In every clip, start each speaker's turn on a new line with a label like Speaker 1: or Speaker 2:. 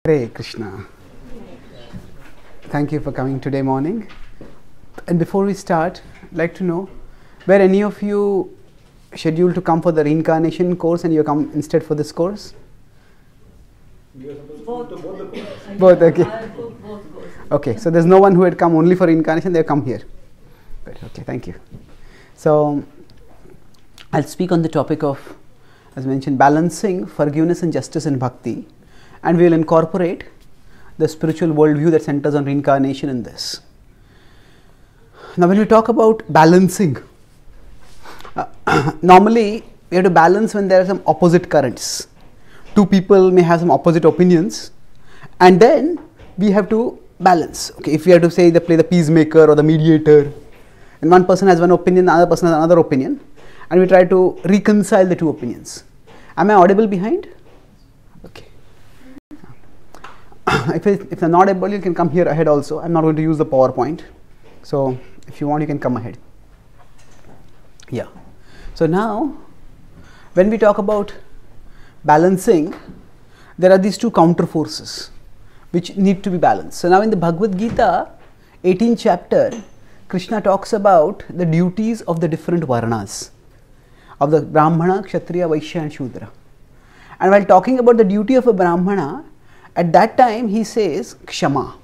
Speaker 1: Hare Krishna. Thank you for coming today morning. And before we start, I'd like to know, were any of you scheduled to come for the reincarnation course and you come instead for this course?
Speaker 2: Both.
Speaker 1: Both, okay. Okay, so there's no one who had come only for reincarnation, they have come here. Right, okay, thank you. So, I'll speak on the topic of, as mentioned, balancing forgiveness and justice in bhakti, and we will incorporate the spiritual worldview that centers on reincarnation in this. Now, when we talk about balancing, normally we have to balance when there are some opposite currents. Two people may have some opposite opinions, and then we have to balance. Okay, if we have to say play the peacemaker or the mediator, and one person has one opinion, the other person has another opinion, and we try to reconcile the two opinions. Am I audible behind? Okay. If I'm not able, you can come here ahead also. I'm not going to use the PowerPoint. So, if you want, you can come ahead. Yeah. So, now, when we talk about balancing, there are these two counter forces which need to be balanced. So, now in the Bhagavad-gita, 18th chapter, Krishna talks about the duties of the different varnas, of the Brahmana, Kshatriya, Vaishya and Shudra. And while talking about the duty of a Brahmana, at that time he says, Kshama,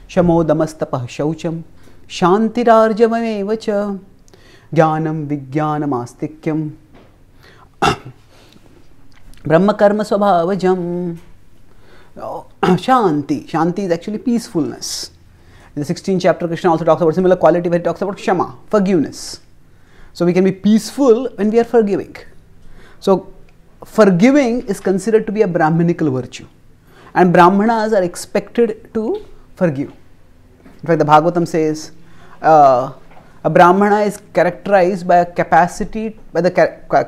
Speaker 1: Shamo damastapah shaucham, Shantirarjavamevacha, Jnanam Vijnanam Astikyam, Brahma Karma Swabhavajam, Shanti. Shanti is actually peacefulness. In the 16th chapter, Krishna also talks about similar quality where he talks about Kshama, forgiveness. So we can be peaceful when we are forgiving. So forgiving is considered to be a Brahminical virtue. And Brahmanas are expected to forgive. In fact, the Bhagavatam says, a Brahmana is characterized by a capacity, by the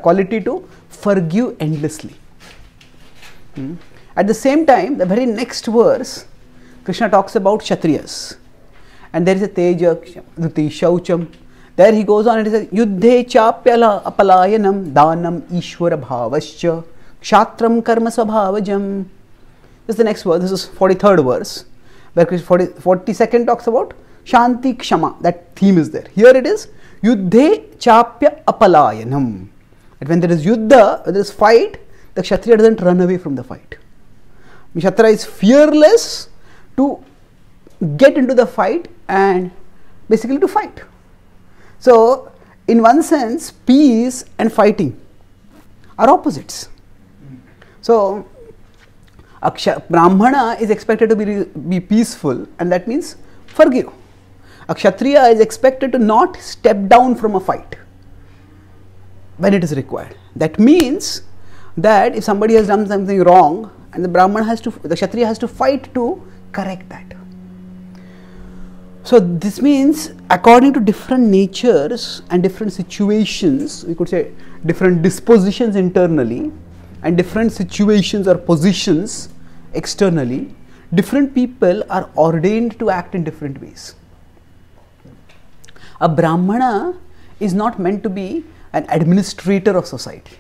Speaker 1: quality to forgive endlessly. At the same time, the very next verse, Krishna talks about Kshatriyas. And there is a Teja, Dhuti, Shaucham. There he goes on and he says, Yuddhe chapyala apalayanam danam ishwara bhavascha kshatram karma swabhavajam. This is the next verse. This is 43rd verse, where 42nd talks about Shanti Kshama. That theme is there. Here it is Yuddhe Chapya Apalayanam. That when there is Yuddha, when there is fight, the Kshatriya doesn't run away from the fight. Kshatriya is fearless to get into the fight and basically to fight. So, in one sense, peace and fighting are opposites. So, a Brahmana is expected to be peaceful, and that means forgive. A Kshatriya is expected to not step down from a fight when it is required. That means that if somebody has done something wrong, and the Kshatriya has to fight to correct that. So this means according to different natures and different situations, we could say different dispositions internally and different situations or positions externally, different people are ordained to act in different ways. A Brahmana is not meant to be an administrator of society.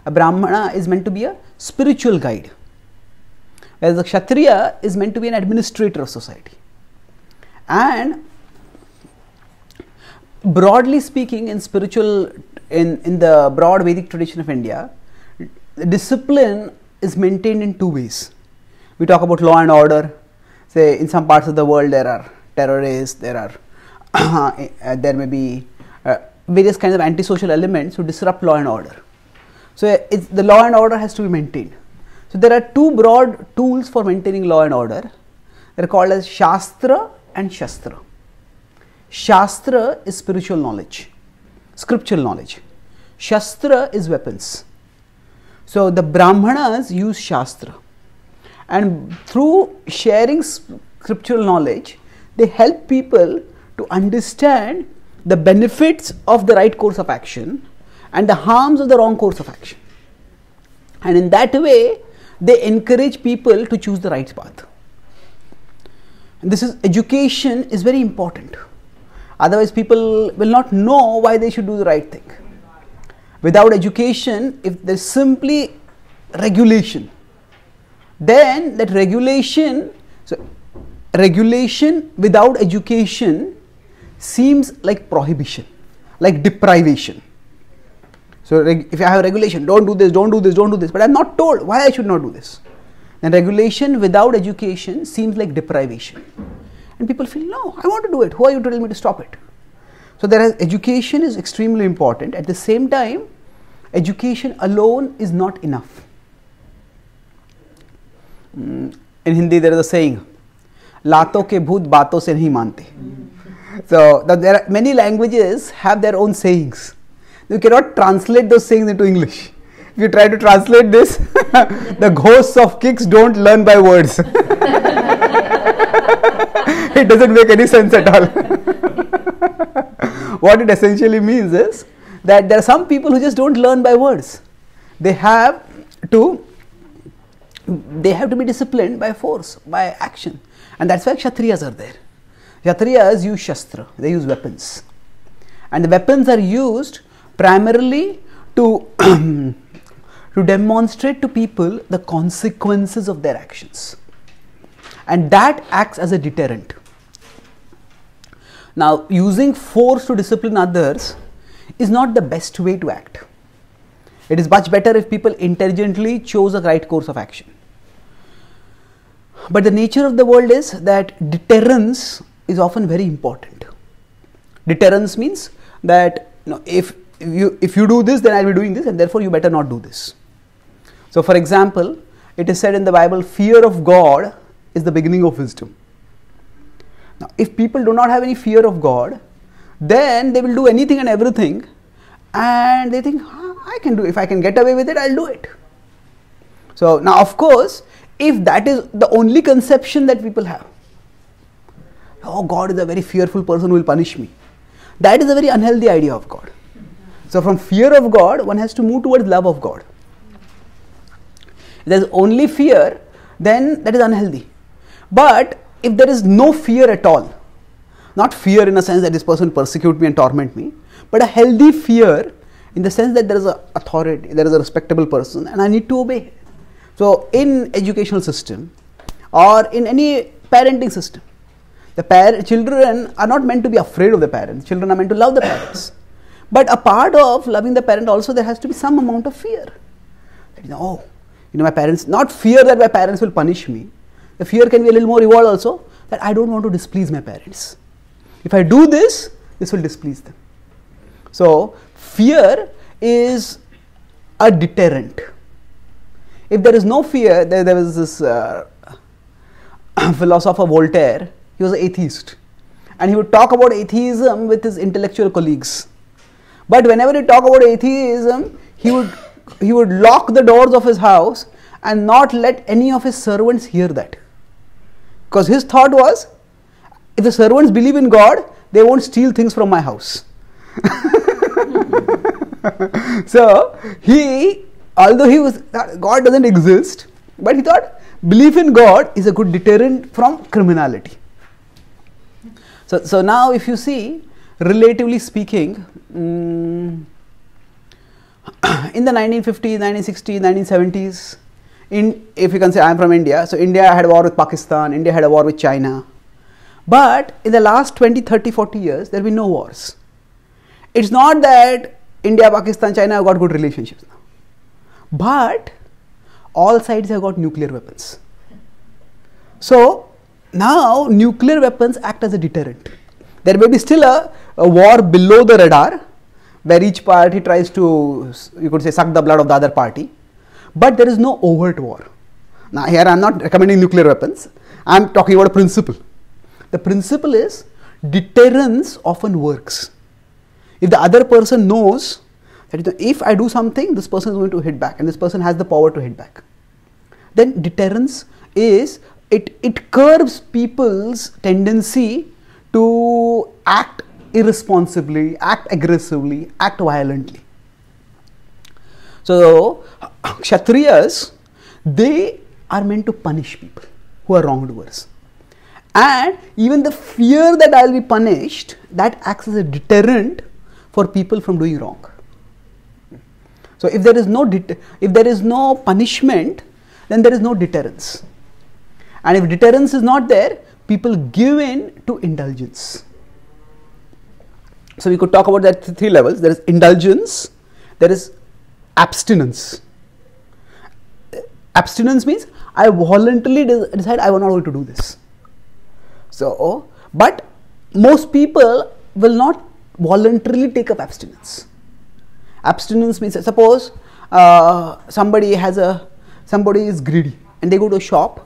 Speaker 1: A Brahmana is meant to be a spiritual guide, whereas the Kshatriya is meant to be an administrator of society. And broadly speaking, in the broad Vedic tradition of India, the discipline is maintained in two ways. We talk about law and order. Say in some parts of the world there are terrorists, there may be various kinds of antisocial elements who disrupt law and order. So the law and order has to be maintained. So there are two broad tools for maintaining law and order. They are called as Shastra and Shastra. Shastra is spiritual knowledge, scriptural knowledge. Shastra is weapons. So the Brahmanas use Shastra, and through sharing scriptural knowledge, they help people to understand the benefits of the right course of action and the harms of the wrong course of action. And in that way, they encourage people to choose the right path. And education is very important. Otherwise, people will not know why they should do the right thing. Without education, if there is simply regulation, then that regulation, so regulation without education seems like prohibition, like deprivation. So if I have regulation, don't do this, don't do this, don't do this, but I am not told why I should not do this, then regulation without education seems like deprivation. And people feel, no, I want to do it. Who are you to tell me to stop it? So education is extremely important. At the same time, education alone is not enough. In Hindi there is a saying, "Lato ke bhoot baaton se nahi mante." So there are many languages have their own sayings. You cannot translate those sayings into English. If you try to translate this, the ghosts of kicks don't learn by words. It doesn't make any sense at all. What it essentially means is that there are some people who just don't learn by words. They have to be disciplined by force, by action. And that's why Kshatriyas are there. Kshatriyas use Shastra, they use weapons. And the weapons are used primarily to demonstrate to people the consequences of their actions. And that acts as a deterrent. Now, using force to discipline others is not the best way to act. It is much better if people intelligently chose a right course of action. But the nature of the world is that deterrence is often very important. Deterrence means that if you do this, then I will be doing this, and therefore you better not do this. So, for example, it is said in the Bible, fear of God is the beginning of wisdom. Now, if people do not have any fear of God, then they will do anything and everything, and they think, I can do it. If I can get away with it, I'll do it. So, now of course, if that is the only conception that people have, oh, God is a very fearful person who will punish me, that is a very unhealthy idea of God. So, from fear of God, one has to move towards love of God. If there is only fear, then that is unhealthy. But if there is no fear at all, not fear in a sense that this person persecute me and torment me, but a healthy fear in the sense that there is an authority, there is a respectable person and I need to obey. So, in educational system or in any parenting system, children are not meant to be afraid of the parents. Children are meant to love the parents. But a part of loving the parent also, there has to be some amount of fear. My parents, not fear that my parents will punish me. The fear can be a little more evolved also, that I don't want to displease my parents. If I do this, this will displease them. So, fear is a deterrent. If there is no fear, there was this philosopher Voltaire, he was an atheist. And he would talk about atheism with his intellectual colleagues. But whenever he talked about atheism, he would lock the doors of his house and not let any of his servants hear that. Because his thought was, if the servants believe in God, they won't steal things from my house. So, although God doesn't exist, but he thought belief in God is a good deterrent from criminality. So now if you see, relatively speaking, in the 1950s, 1960s, 1970s, if you can say I am from India, so India had a war with Pakistan, India had a war with China. But in the last 20, 30, 40 years, there have been no wars. It's not that India, Pakistan, China have got good relationships now. But all sides have got nuclear weapons. So now nuclear weapons act as a deterrent. There may be still a war below the radar, where each party tries to, you could say, suck the blood of the other party. But there is no overt war. Now here I am not recommending nuclear weapons. I am talking about a principle. The principle is deterrence often works. If the other person knows that if I do something, this person is going to hit back and this person has the power to hit back, then deterrence is, it curbs people's tendency to act irresponsibly, act aggressively, act violently. So, Kshatriyas, they are meant to punish people who are wrongdoers. And even the fear that I will be punished, that acts as a deterrent for people from doing wrong. So, if there is no punishment, then there is no deterrence. And if deterrence is not there, people give in to indulgence. So we could talk about that three levels. There is indulgence, there is abstinence. Abstinence means I voluntarily decide I am not going to do this. So, but most people will not voluntarily take up abstinence. Abstinence means, suppose somebody is greedy and they go to a shop.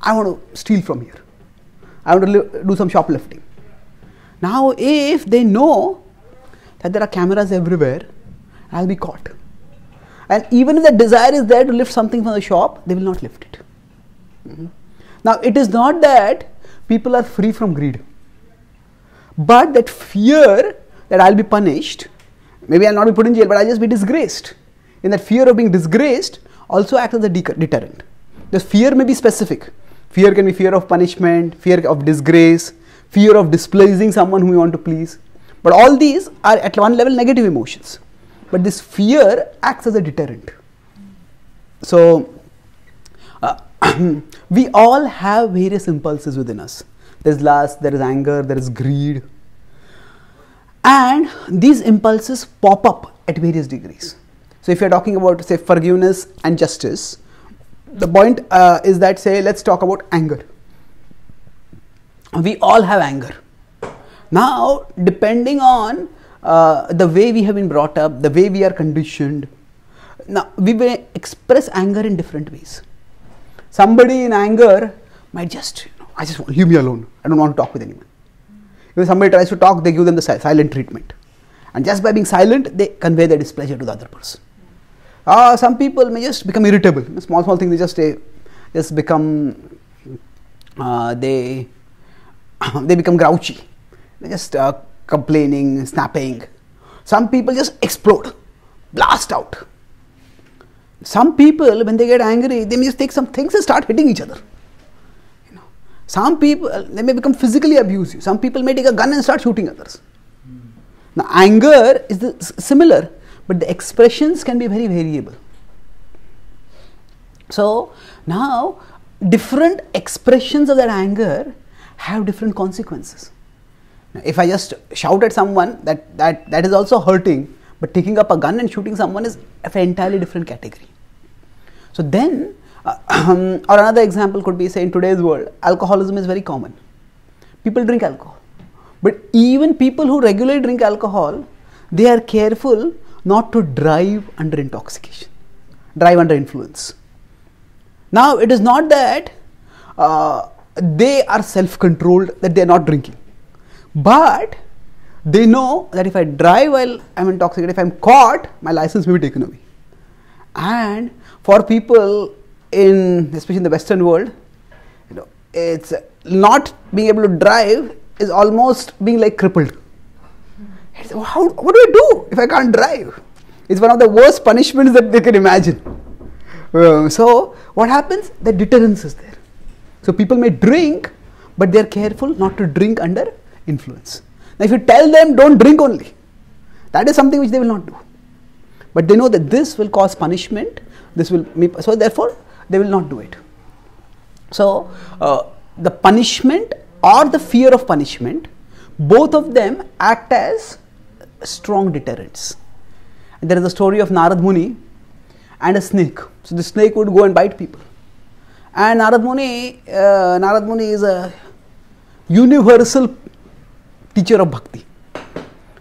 Speaker 1: I want to steal from here. I want to do some shoplifting. Now, if they know that there are cameras everywhere, I'll be caught. And even if the desire is there to lift something from the shop, they will not lift it. Now, it is not that people are free from greed, but that fear that I'll be punished, maybe I'll not be put in jail, but I'll just be disgraced. In that fear of being disgraced also acts as a deterrent. The fear may be specific. Fear can be fear of punishment, fear of disgrace, fear of displeasing someone whom you want to please. But all these are at one level negative emotions. But this fear acts as a deterrent. So, we all have various impulses within us. There is lust, there is anger, there is greed. And these impulses pop up at various degrees. So, if you are talking about, say, forgiveness and justice, the point is that, say, let's talk about anger. We all have anger. Now, depending on the way we have been brought up, the way we are conditioned, now we may express anger in different ways. Somebody in anger might just, leave me alone. I don't want to talk with anyone. If somebody tries to talk, they give them the silent treatment. And just by being silent, they convey their displeasure to the other person. Some people may just become irritable. Small things, they just become, they become grouchy. They just complaining, snapping. Some people just explode, blast out. Some people, when they get angry, they may just take some things and start hitting each other. Some people, they may become physically abusive. Some people may take a gun and start shooting others. Now, anger is similar, but the expressions can be very variable. So, now, different expressions of that anger have different consequences. Now, if I just shout at someone, that is also hurting, but taking up a gun and shooting someone is of an entirely different category. So then, or another example could be, say, in today's world, alcoholism is very common. People drink alcohol. But even people who regularly drink alcohol, they are careful not to drive under intoxication, drive under influence. Now, it is not that they are self-controlled, that they are not drinking. But they know that if I drive while I am intoxicated, if I am caught, my license may be taken away. And for people especially in the Western world, it's not being able to drive is almost being like crippled. What do I do if I can't drive? It's one of the worst punishments that they can imagine. So what happens? The deterrence is there. So people may drink, but they are careful not to drink under influence. Now if you tell them don't drink only, that is something which they will not do. But they know that this will cause punishment, so therefore they will not do it. So the punishment or the fear of punishment, both of them act as strong deterrents. And there is a story of Narad Muni and a snake. So the snake would go and bite people. And Narad Muni is a universal teacher of bhakti.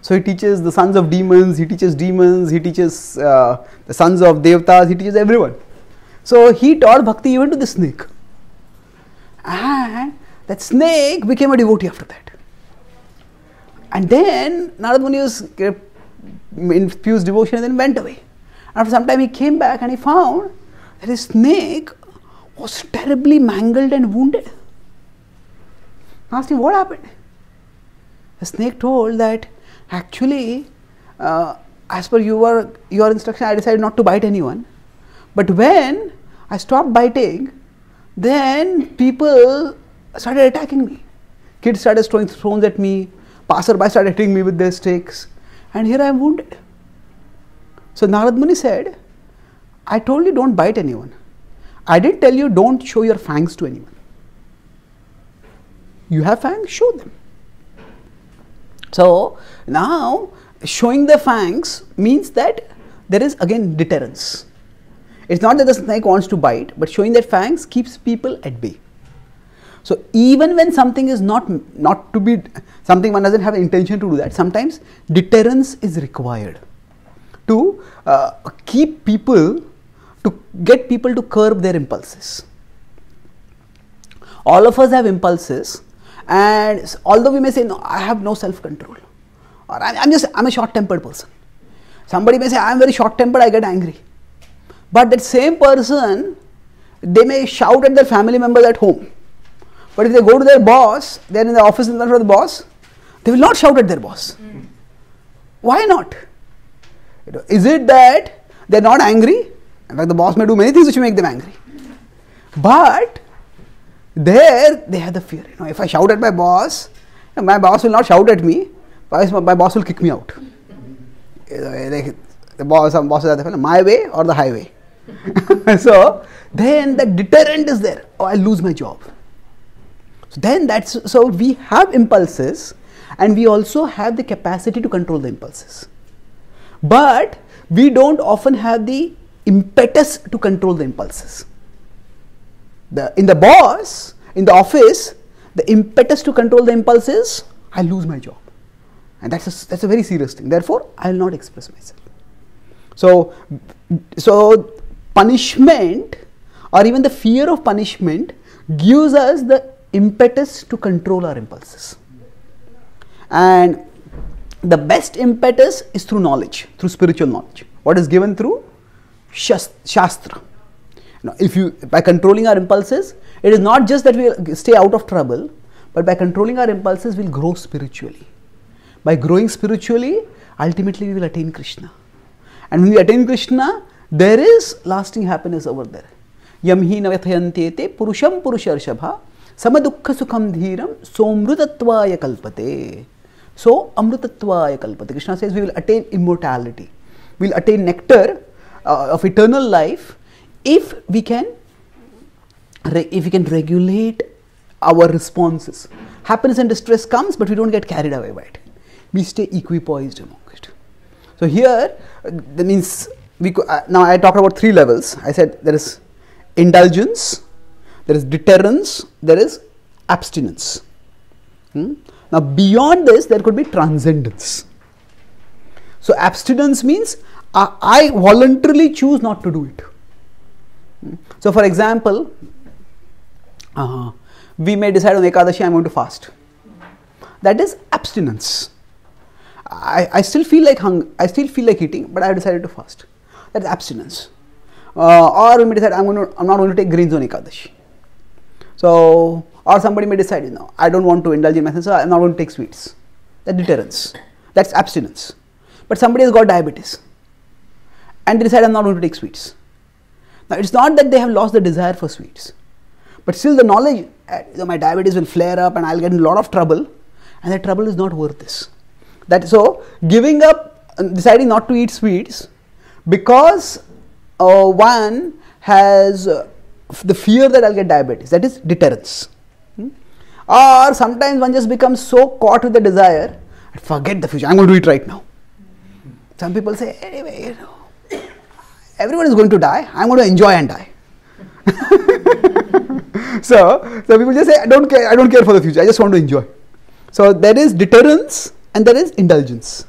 Speaker 1: So he teaches the sons of demons, he teaches the sons of devatas, he teaches everyone. So he taught bhakti even to the snake. And that snake became a devotee after that. And then Narad Muni was infused devotion and then went away. After some time he came back and he found that his snake was terribly mangled and wounded. I asked him what happened. The snake told that actually as per your instruction I decided not to bite anyone. But when I stopped biting, then people started attacking me. Kids started throwing stones at me. Passerby started hitting me with their sticks. And here I am wounded. So Narad Muni said, I told you don't bite anyone. I didn't tell you don't show your fangs to anyone. You have fangs, show them. So now showing the fangs means that there is again deterrence. It's not that the snake wants to bite, but showing that fangs keeps people at bay. So even when something is not to be, something one doesn't have an intention to do that, sometimes deterrence is required to keep people, to get people to curb their impulses. All of us have impulses, and although we may say, no, I have no self-control, or I'm a short-tempered person. Somebody may say, I am very short-tempered, I get angry. But that same person, they may shout at their family members at home. But if they go to their boss, they are in the office in front of the boss, they will not shout at their boss. Why not? Is it that they are not angry? In fact, the boss may do many things which make them angry. But there they have the fear. If I shout at my boss will not shout at me. My boss will kick me out. Some bosses are my way or the highway. So then the deterrent is there. Oh, I'll lose my job. So we have impulses, and we also have the capacity to control the impulses. But we don't often have the impetus to control the impulses. In the office, the impetus to control the impulses, I lose my job. And that's a very serious thing. Therefore, I will not express myself. So punishment, or even the fear of punishment, gives us the impetus to control our impulses. And the best impetus is through knowledge, through spiritual knowledge. What is given through Shastra. By controlling our impulses, it is not just that we will stay out of trouble, but by controlling our impulses, we will grow spiritually. By growing spiritually, ultimately we will attain Krishna. And when we attain Krishna, there is lasting happiness over there. Yam hi navathayantete purusham purusharshabha samadukha sukham dhiram somrutattvaya kalpate. So amrutattvaya kalpate. Krishna says we will attain immortality. We will attain nectar of eternal life if we can regulate our responses. Happiness and distress comes, but we don't get carried away by it. We stay equipoised among it. So here, that means now I talked about 3 levels. I said there is indulgence, there is deterrence, there is abstinence. Now beyond this, there could be transcendence. So abstinence means I voluntarily choose not to do it. So for example, we may decide on Ekadashi I am going to fast. That is abstinence. I still feel like I still feel like eating, but I have decided to fast. That is abstinence. Or we may decide I am not going to take grains on Ekadashi. So, or somebody may decide, I don't want to indulge in myself, so I am not going to take sweets. That is deterrence. That's abstinence. But somebody has got diabetes, and they decide I am not going to take sweets. Now it's not that they have lost the desire for sweets, but still the knowledge, my diabetes will flare up and I'll get in a lot of trouble, and that trouble is not worth this. So giving up, deciding not to eat sweets because one has the fear that I'll get diabetes, that is deterrence. Or sometimes one just becomes so caught with the desire, forget the future, I'm going to do it right now. Some people say, anyway, everyone is going to die, I'm going to enjoy and die. So people just say, I don't care for the future, I just want to enjoy. So there is deterrence and there is indulgence.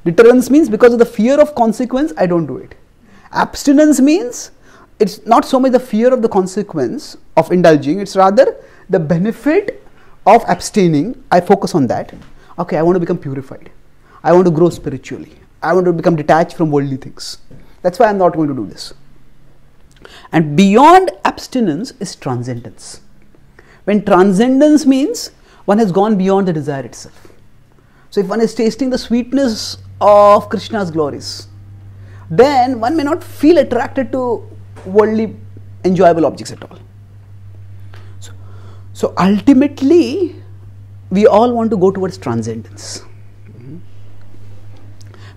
Speaker 1: Deterrence means because of the fear of consequence, I don't do it. Abstinence means it's not so much the fear of the consequence of indulging, it's rather the benefit of abstaining. I focus on that. Okay, I want to become purified. I want to grow spiritually. I want to become detached from worldly things. That's why I'm not going to do this. And beyond abstinence is transcendence. When transcendence means one has gone beyond the desire itself. So if one is tasting the sweetness of Krishna's glories, then one may not feel attracted to worldly enjoyable objects at all. So ultimately, we all want to go towards transcendence.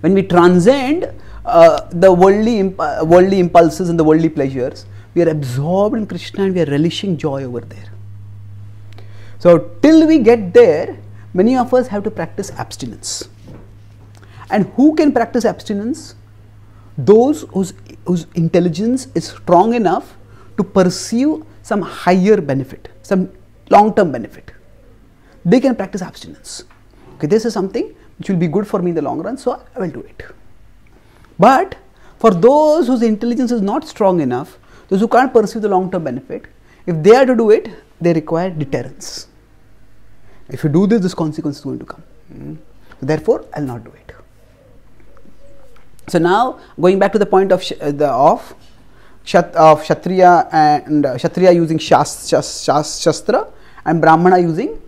Speaker 1: When we transcend the worldly impulses and the worldly pleasures, We are absorbed in Krishna and we are relishing joy over there. So till we get there, many of us have to practice abstinence. And who can practice abstinence? Those whose intelligence is strong enough to pursue some higher benefit, some long-term benefit. They can practice abstinence. Okay, this is something which will be good for me in the long run, so I will do it. But for those whose intelligence is not strong enough, those who can't pursue the long-term benefit, if they are to do it, they require deterrence. If you do this, this consequence is going to come. So therefore, I will not do it. So now, going back to the point of Kshatriya and Kshatriya using Shastra and Brahmana using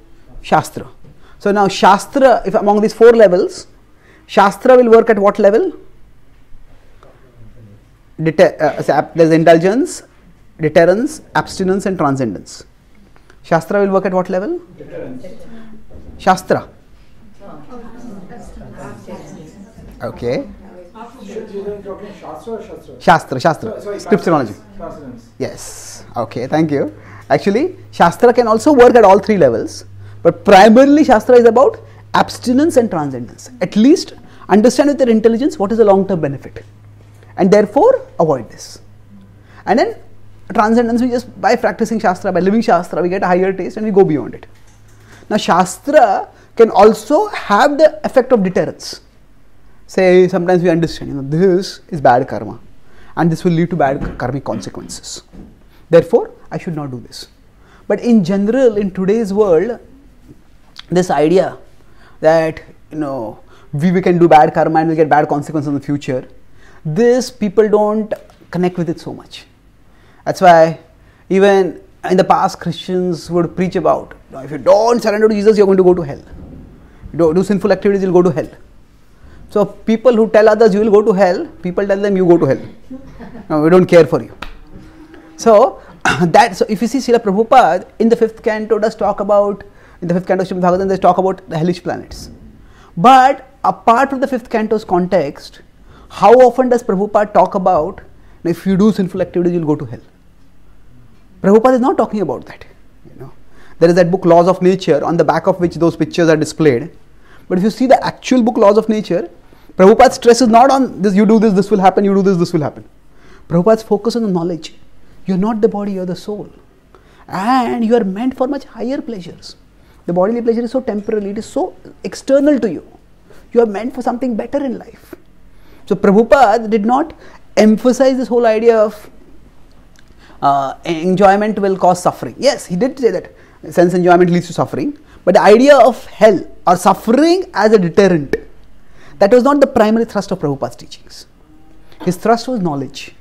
Speaker 1: Shastra. So now Shastra, if among these 4 levels, Shastra will work at what level? There's indulgence, deterrence, abstinence and transcendence. Shastra will work at what level? Deterrence. Shastra. Okay. Shastra. Scripturology. Yes. Okay, thank you. Actually, Shastra can also work at all 3 levels, but primarily Shastra is about abstinence and transcendence. At least understand with your intelligence what is the long-term benefit, and therefore avoid this. And then transcendence, we just by practicing Shastra, by living Shastra, we get a higher taste and we go beyond it. Now Shastra can also have the effect of deterrence. Say sometimes we understand, this is bad karma and this will lead to bad karmic consequences. Therefore, I should not do this. But in general, in today's world, this idea that we can do bad karma and we'll get bad consequences in the future, this people don't connect with it so much. That's why even in the past Christians would preach about, if you don't surrender to Jesus, you're going to go to hell. You do sinful activities, you'll go to hell. So people who tell others you will go to hell, people tell them you go to hell. No, we don't care for you. So if you see Srila Prabhupada in the 5th canto does talk about, in the 5th canto of Srimad Bhagavatam, they talk about the hellish planets. But apart from the 5th canto's context, how often does Prabhupada talk about, if you do sinful activities, you will go to hell? Prabhupada is not talking about that. There is that book Laws of Nature, on the back of which those pictures are displayed. But if you see the actual book Laws of Nature, Prabhupada's stress is not on this, you do this, this will happen, you do this, this will happen. Prabhupada's focus on the knowledge. You are not the body, you are the soul. And you are meant for much higher pleasures. The bodily pleasure is so temporary, it is so external to you. You are meant for something better in life. So Prabhupada did not emphasize this whole idea of enjoyment will cause suffering. Yes, he did say that sense enjoyment leads to suffering. But the idea of hell or suffering as a deterrent, that was not the primary thrust of Prabhupada's teachings. His thrust was knowledge.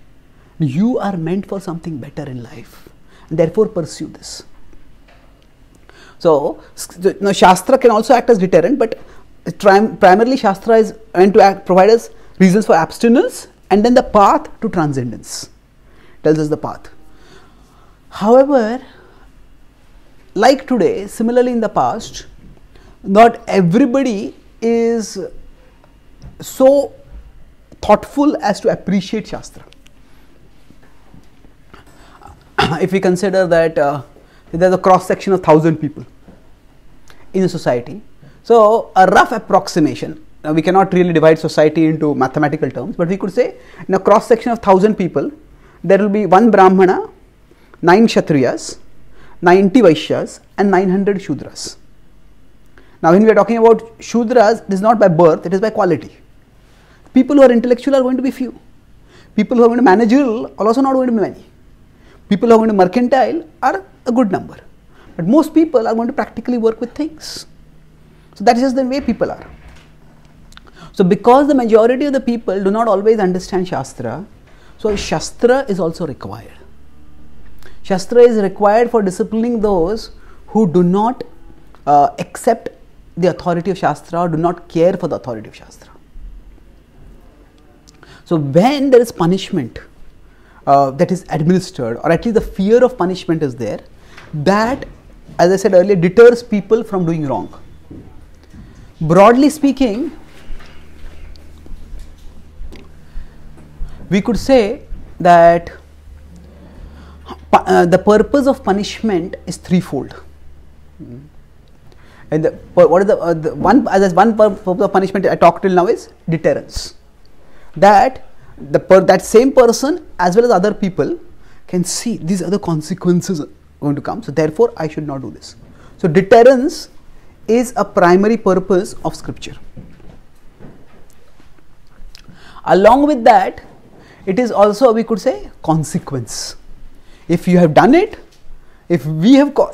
Speaker 1: You are meant for something better in life, and therefore pursue this. So, Shastra can also act as deterrent, but primarily Shastra is meant to provide us reasons for abstinence and then the path to transcendence. Tells us the path. However, like today, similarly in the past, not everybody is so thoughtful as to appreciate Shastra. If we consider that there is a cross section of 1,000 people in a society, so a rough approximation, we cannot really divide society into mathematical terms, but we could say in a cross section of 1,000 people, there will be 1 Brahmana, 9 Kshatriyas, 90 Vaishyas and 900 Shudras. Now when we are talking about Shudras, this is not by birth, it is by quality. People who are intellectual are going to be few. People who are going to managerial are also not going to be many. People who are going to mercantile are a good number. But most people are going to practically work with things. So that is just the way people are. So because the majority of the people do not always understand Shastra, so Shastra is also required. Shastra is required for disciplining those who do not accept the authority of Shastra or do not care for the authority of Shastra. So when there is punishment that is administered, or at least the fear of punishment is there, that, as I said earlier, deters people from doing wrong. Broadly speaking, we could say that the purpose of punishment is threefold. And what is the one? As one purpose of punishment I talked till now is deterrence. That that same person as well as other people can see these are the consequences going to come. So therefore, I should not do this. So deterrence is a primary purpose of scripture. Along with that, it is also, we could say, consequence. If you have done it, if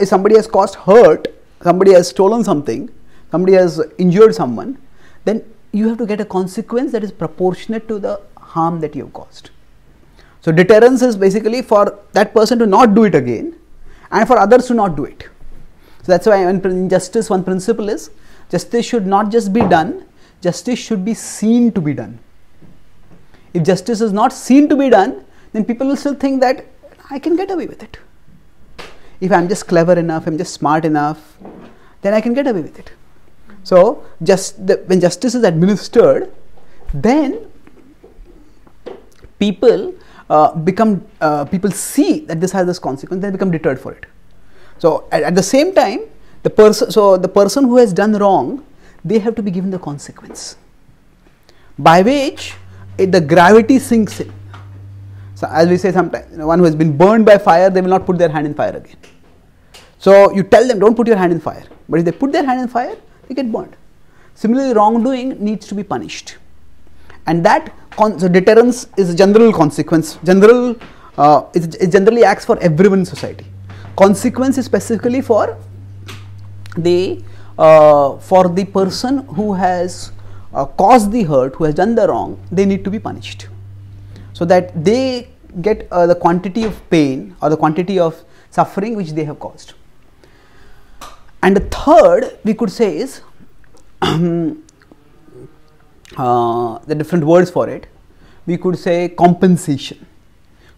Speaker 1: somebody has caused hurt, somebody has stolen something, somebody has injured someone, then you have to get a consequence that is proportionate to the harm that you have caused. So deterrence is basically for that person to not do it again and for others to not do it. So that's why in justice, one principle is justice should not just be done, justice should be seen to be done. If justice is not seen to be done, then people will still think that I can get away with it. If I am just clever enough, I am just smart enough, then I can get away with it. So when justice is administered, then people see that this has this consequence, they become deterred for it. So at the same time, the person who has done wrong, they have to be given the consequence, by which the gravity sinks in. So as we say sometimes, one who has been burned by fire, they will not put their hand in fire again. So you tell them, don't put your hand in fire. But if they put their hand in fire, they get burned. Similarly, wrongdoing needs to be punished. And that, so deterrence is a general consequence. It generally acts for everyone in society. Consequence is specifically for the person who has caused the hurt, who has done the wrong. They need to be punished, so that they get the quantity of pain or the quantity of suffering which they have caused. And the third, we could say, is the different words for it. We could say compensation.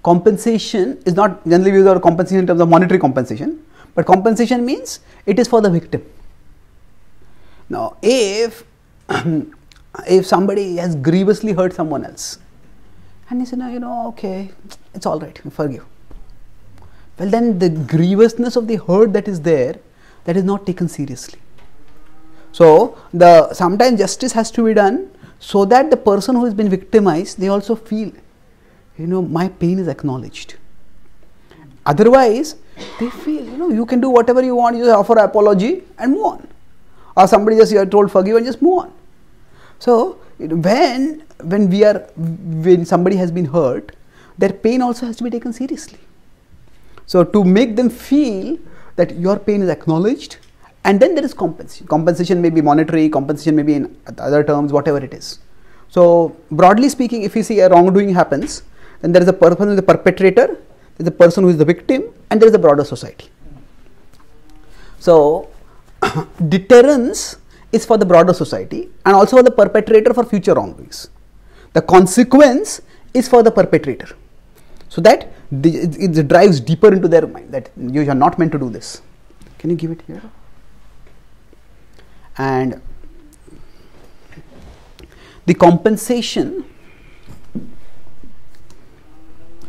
Speaker 1: Compensation is not generally used as compensation in terms of monetary compensation, but compensation means it is for the victim. Now, if somebody has grievously hurt someone else, and he said, no, okay, it's all right, I forgive. Well, then the grievousness of the hurt that is there, that is not taken seriously. So sometimes justice has to be done so that the person who has been victimized, they also feel, my pain is acknowledged. Otherwise, they feel, you can do whatever you want, you just offer an apology and move on. Or somebody just, you are told forgive and just move on. So when somebody has been hurt, their pain also has to be taken seriously. So to make them feel that your pain is acknowledged, and then there is compensation. Compensation may be monetary, compensation may be in other terms, whatever it is. So broadly speaking, if you see a wrongdoing happens, then there is a person who is the perpetrator, there is a person who is the victim, and there is a broader society. So deterrence is for the broader society and also for the perpetrator for future wrongdoings. The consequence is for the perpetrator, so that it drives deeper into their mind that you are not meant to do this. Can you give it here? And the compensation,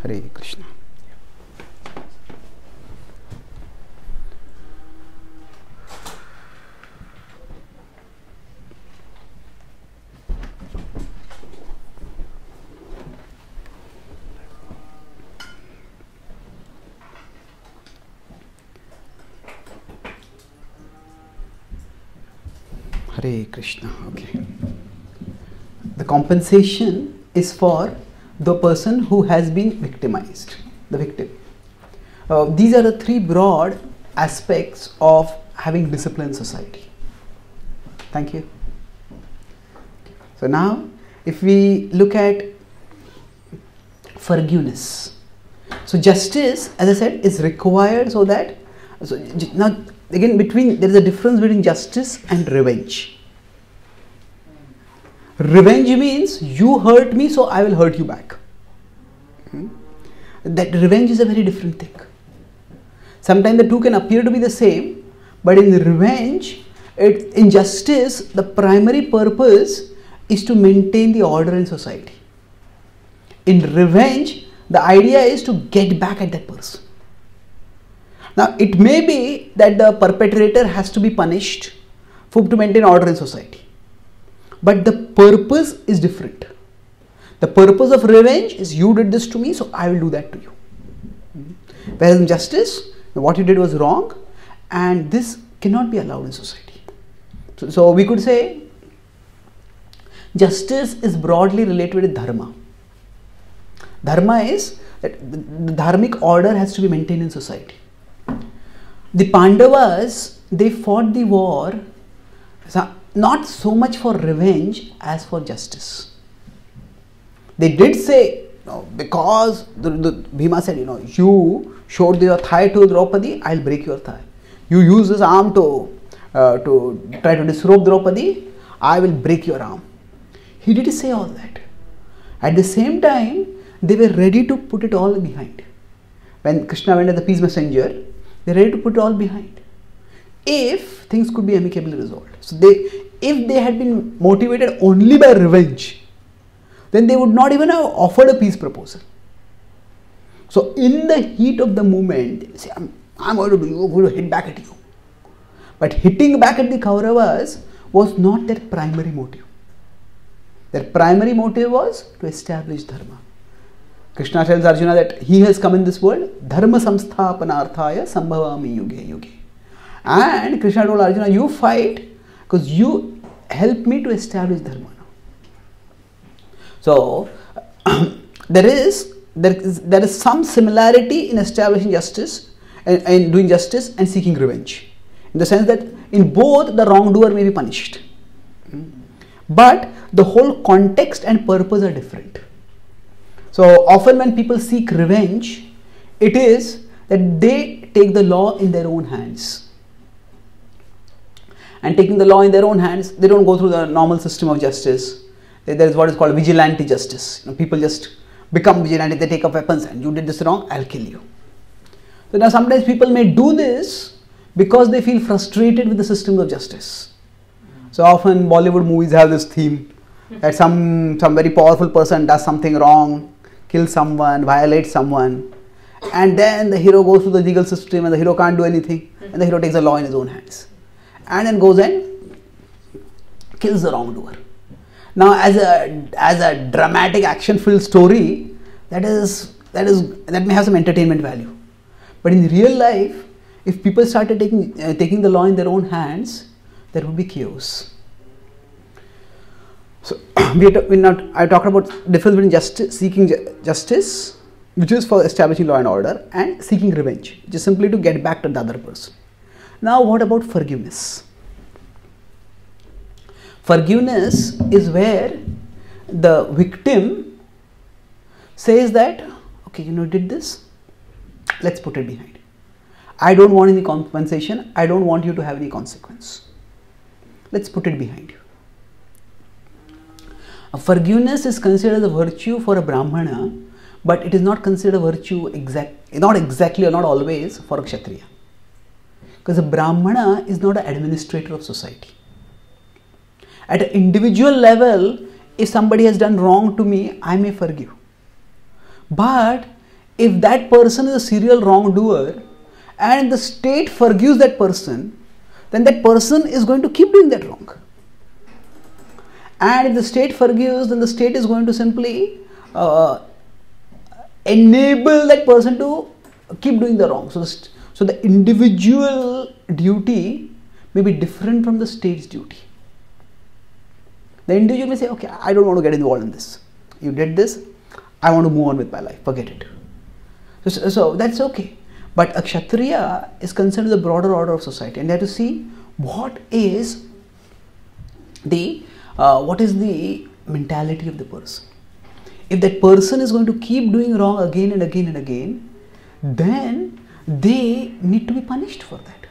Speaker 1: Hare Krishna. Hare Krishna. Okay. The compensation is for the person who has been victimized, the victim. These are the three broad aspects of having disciplined society. Thank you. So now, if we look at forgiveness, so justice, as I said, is required so that. So now, again, there is a difference between justice and revenge. Revenge means you hurt me, so I will hurt you back. That revenge is a very different thing. Sometimes the two can appear to be the same, but in revenge, in justice, the primary purpose is to maintain the order in society. In revenge, the idea is to get back at that person. Now, it may be that the perpetrator has to be punished to maintain order in society. But the purpose is different. The purpose of revenge is you did this to me, so I will do that to you. Whereas in justice, what you did was wrong, and this cannot be allowed in society. So we could say justice is broadly related with dharma. Dharma is that the dharmic order has to be maintained in society. The Pandavas, they fought the war not so much for revenge as for justice. They did say, because the Bhima said, you showed your thigh to Draupadi, I'll break your thigh. You use this arm to try to disrobe Draupadi, I will break your arm. He did say all that. At the same time, they were ready to put it all behind. When Krishna went as the peace messenger, they were ready to put it all behind, if things could be amicably resolved. So if they had been motivated only by revenge, then they would not even have offered a peace proposal. So in the heat of the moment, they say, I'm going to do, I'm going to hit back at you. But hitting back at the Kauravas was not their primary motive. Their primary motive was to establish dharma. Krishna tells Arjuna that he has come in this world, dharma samsthapanarthaya sambhavami yuge yuge. And Krishna told Arjuna, you fight because you help me to establish dharma. So there is some similarity in establishing justice and doing justice and seeking revenge, in the sense that in both the wrongdoer may be punished, but the whole context and purpose are different. So often when people seek revenge, it is that they take the law in their own hands. And taking the law in their own hands, they don't go through the normal system of justice. There is what is called vigilante justice. People just become vigilante, they take up weapons, and you did this wrong, I'll kill you. So now sometimes people may do this because they feel frustrated with the system of justice. So often Bollywood movies have this theme that some very powerful person does something wrong, kills someone, violates someone, and then the hero goes through the legal system and the hero can't do anything, and the hero takes the law in his own hands and then goes and kills the wrongdoer. Now, as a dramatic action-filled story, that may have some entertainment value. But in real life, if people started taking the law in their own hands, there would be chaos. So I talked about the difference between seeking justice, which is for establishing law and order, and seeking revenge, which is simply to get back to the other person. Now, what about forgiveness? Forgiveness is where the victim says that, okay, did this, let's put it behind. I don't want any compensation, I don't want you to have any consequence. Let's put it behind you. Forgiveness is considered a virtue for a Brahmana, but it is not considered a virtue not exactly or not always for a Kshatriya. Because a Brahmana is not an administrator of society. At an individual level, if somebody has done wrong to me, I may forgive. But if that person is a serial wrongdoer and the state forgives that person, then that person is going to keep doing that wrong. And if the state forgives, then the state is going to simply enable that person to keep doing the wrong. So the individual duty may be different from the state's duty. The individual may say, okay, I don't want to get involved in this. You did this, I want to move on with my life, forget it. So that's okay. But a Kshatriya is concerned with the broader order of society, and they have to see what is the mentality of the person. If that person is going to keep doing wrong again and again and again, then they need to be punished for that.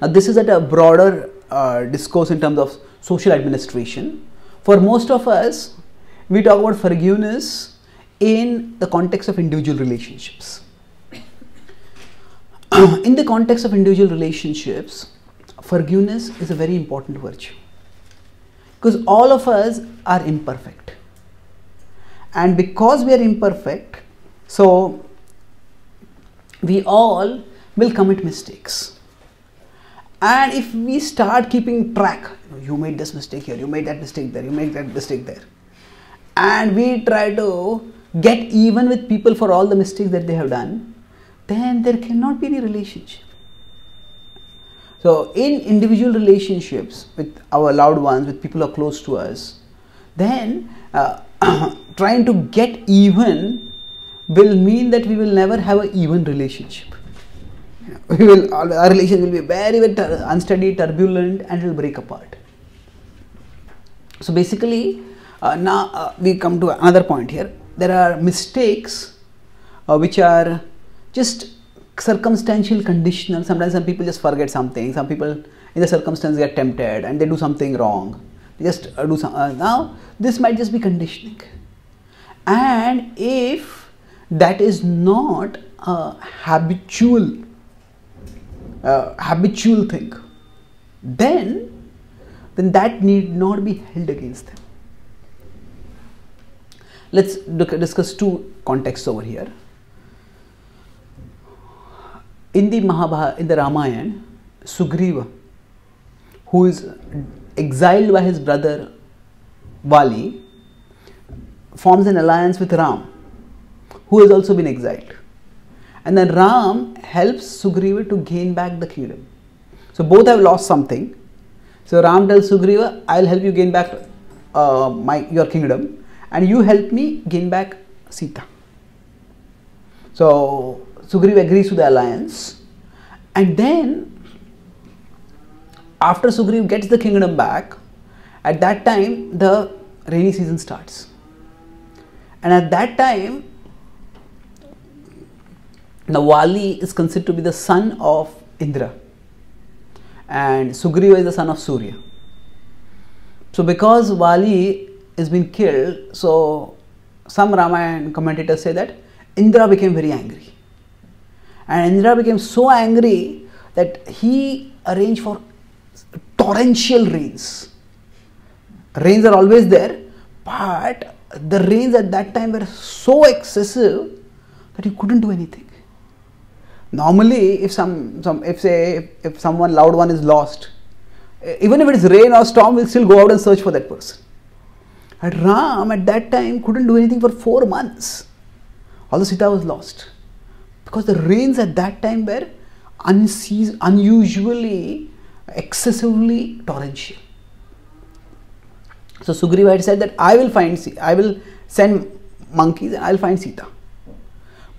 Speaker 1: Now, this is at a broader discourse in terms of social administration. For most of us, we talk about forgiveness in the context of individual relationships. In the context of individual relationships, forgiveness is a very important virtue. Because all of us are imperfect. And because we are imperfect, so we all will commit mistakes. And if we start keeping track, you made this mistake here, you made that mistake there, you made that mistake there, and we try to get even with people for all the mistakes that they have done, then there cannot be any relationship. So in individual relationships with our loved ones, with people who are close to us, then trying to get even will mean that we will never have an even relationship. Our relationship will be very, very unsteady, turbulent, and it will break apart. So basically, now we come to another point here. There are mistakes which are just circumstantial, conditional. Sometimes some people just forget something. Some people in the circumstance get tempted and they do something wrong. They just do some. Now this might just be conditioning. And if that is not a habitual thing, then that need not be held against them. Let's discuss two contexts over here. In the Mahabharata, in the Ramayana, Sugriva, who is exiled by his brother Vali, forms an alliance with Ram, who has also been exiled. And then Ram helps Sugriva to gain back the kingdom. So both have lost something. So Ram tells Sugriva, I'll help you gain back your kingdom, and you help me gain back Sita. So Sugriva agrees to the alliance, and then after Sugriva gets the kingdom back, at that time the rainy season starts. And at that time, the Vali is considered to be the son of Indra, and Sugriva is the son of Surya. So because Vali is being killed, so some Ramayana commentators say that Indra became very angry. And Indra became so angry that he arranged for torrential rains. Rains are always there, but the rains at that time were so excessive that he couldn't do anything. Normally, if someone loved one is lost, even if it is rain or storm, we'll still go out and search for that person. But Ram at that time couldn't do anything for 4 months, although Sita was lost, because the rains at that time were unusually, excessively torrential. So Sugriva had said that I will send monkeys and I will find Sita.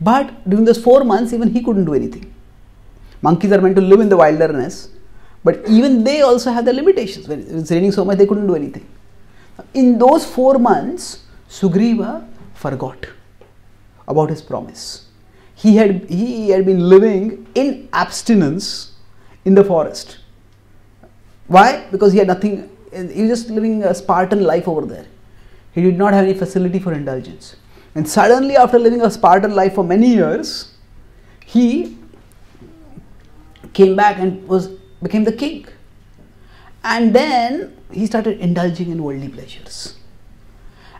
Speaker 1: But during those 4 months, even he couldn't do anything. Monkeys are meant to live in the wilderness, but even they also have their limitations. When it's raining so much, they couldn't do anything. In those 4 months, Sugriva forgot about his promise. He had been living in abstinence in the forest. Why? Because he had nothing. He was just living a Spartan life over there. He did not have any facility for indulgence. And suddenly, after living a Spartan life for many years, he came back and became the king. And then he started indulging in worldly pleasures.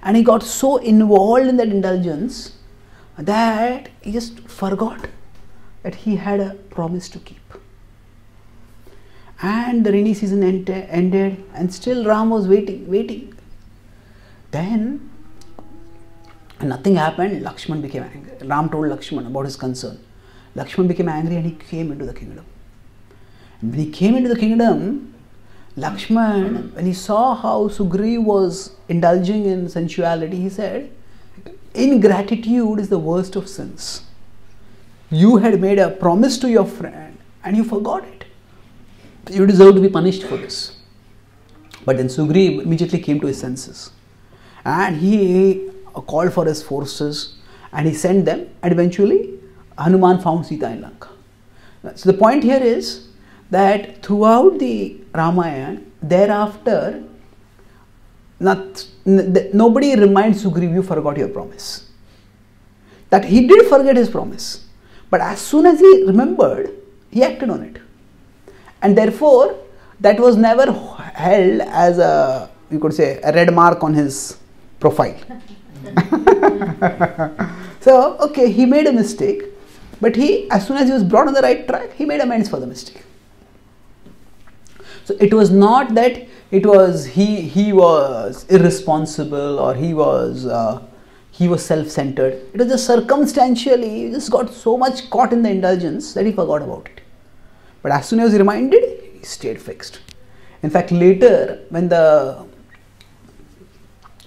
Speaker 1: And he got so involved in that indulgence that he just forgot that he had a promise to keep. And the rainy season ended, and still Ram was waiting. Then nothing happened. Lakshman became angry. Ram told Lakshman about his concern. Lakshman became angry and he came into the kingdom. And when he came into the kingdom, Lakshman, when he saw how Sugriva was indulging in sensuality, he said, ingratitude is the worst of sins. You had made a promise to your friend and you forgot it. You deserve to be punished for this. But then Sugriva immediately came to his senses. And he called for his forces and he sent them, and eventually Hanuman found Sita in Lanka. So the point here is that throughout the Ramayana, thereafter, nobody reminds Sugriva, you forgot your promise. That he did forget his promise, but as soon as he remembered, he acted on it. And therefore, that was never held as a, you could say, a red mark on his profile. So, okay, he made a mistake, But he, as soon as he was brought on the right track, he made amends for the mistake. So it was not that it was he was irresponsible or he was self-centered. It was just circumstantially, he just got so much caught in the indulgence that he forgot about it. But as soon as he was reminded, he stayed fixed. In fact, later when the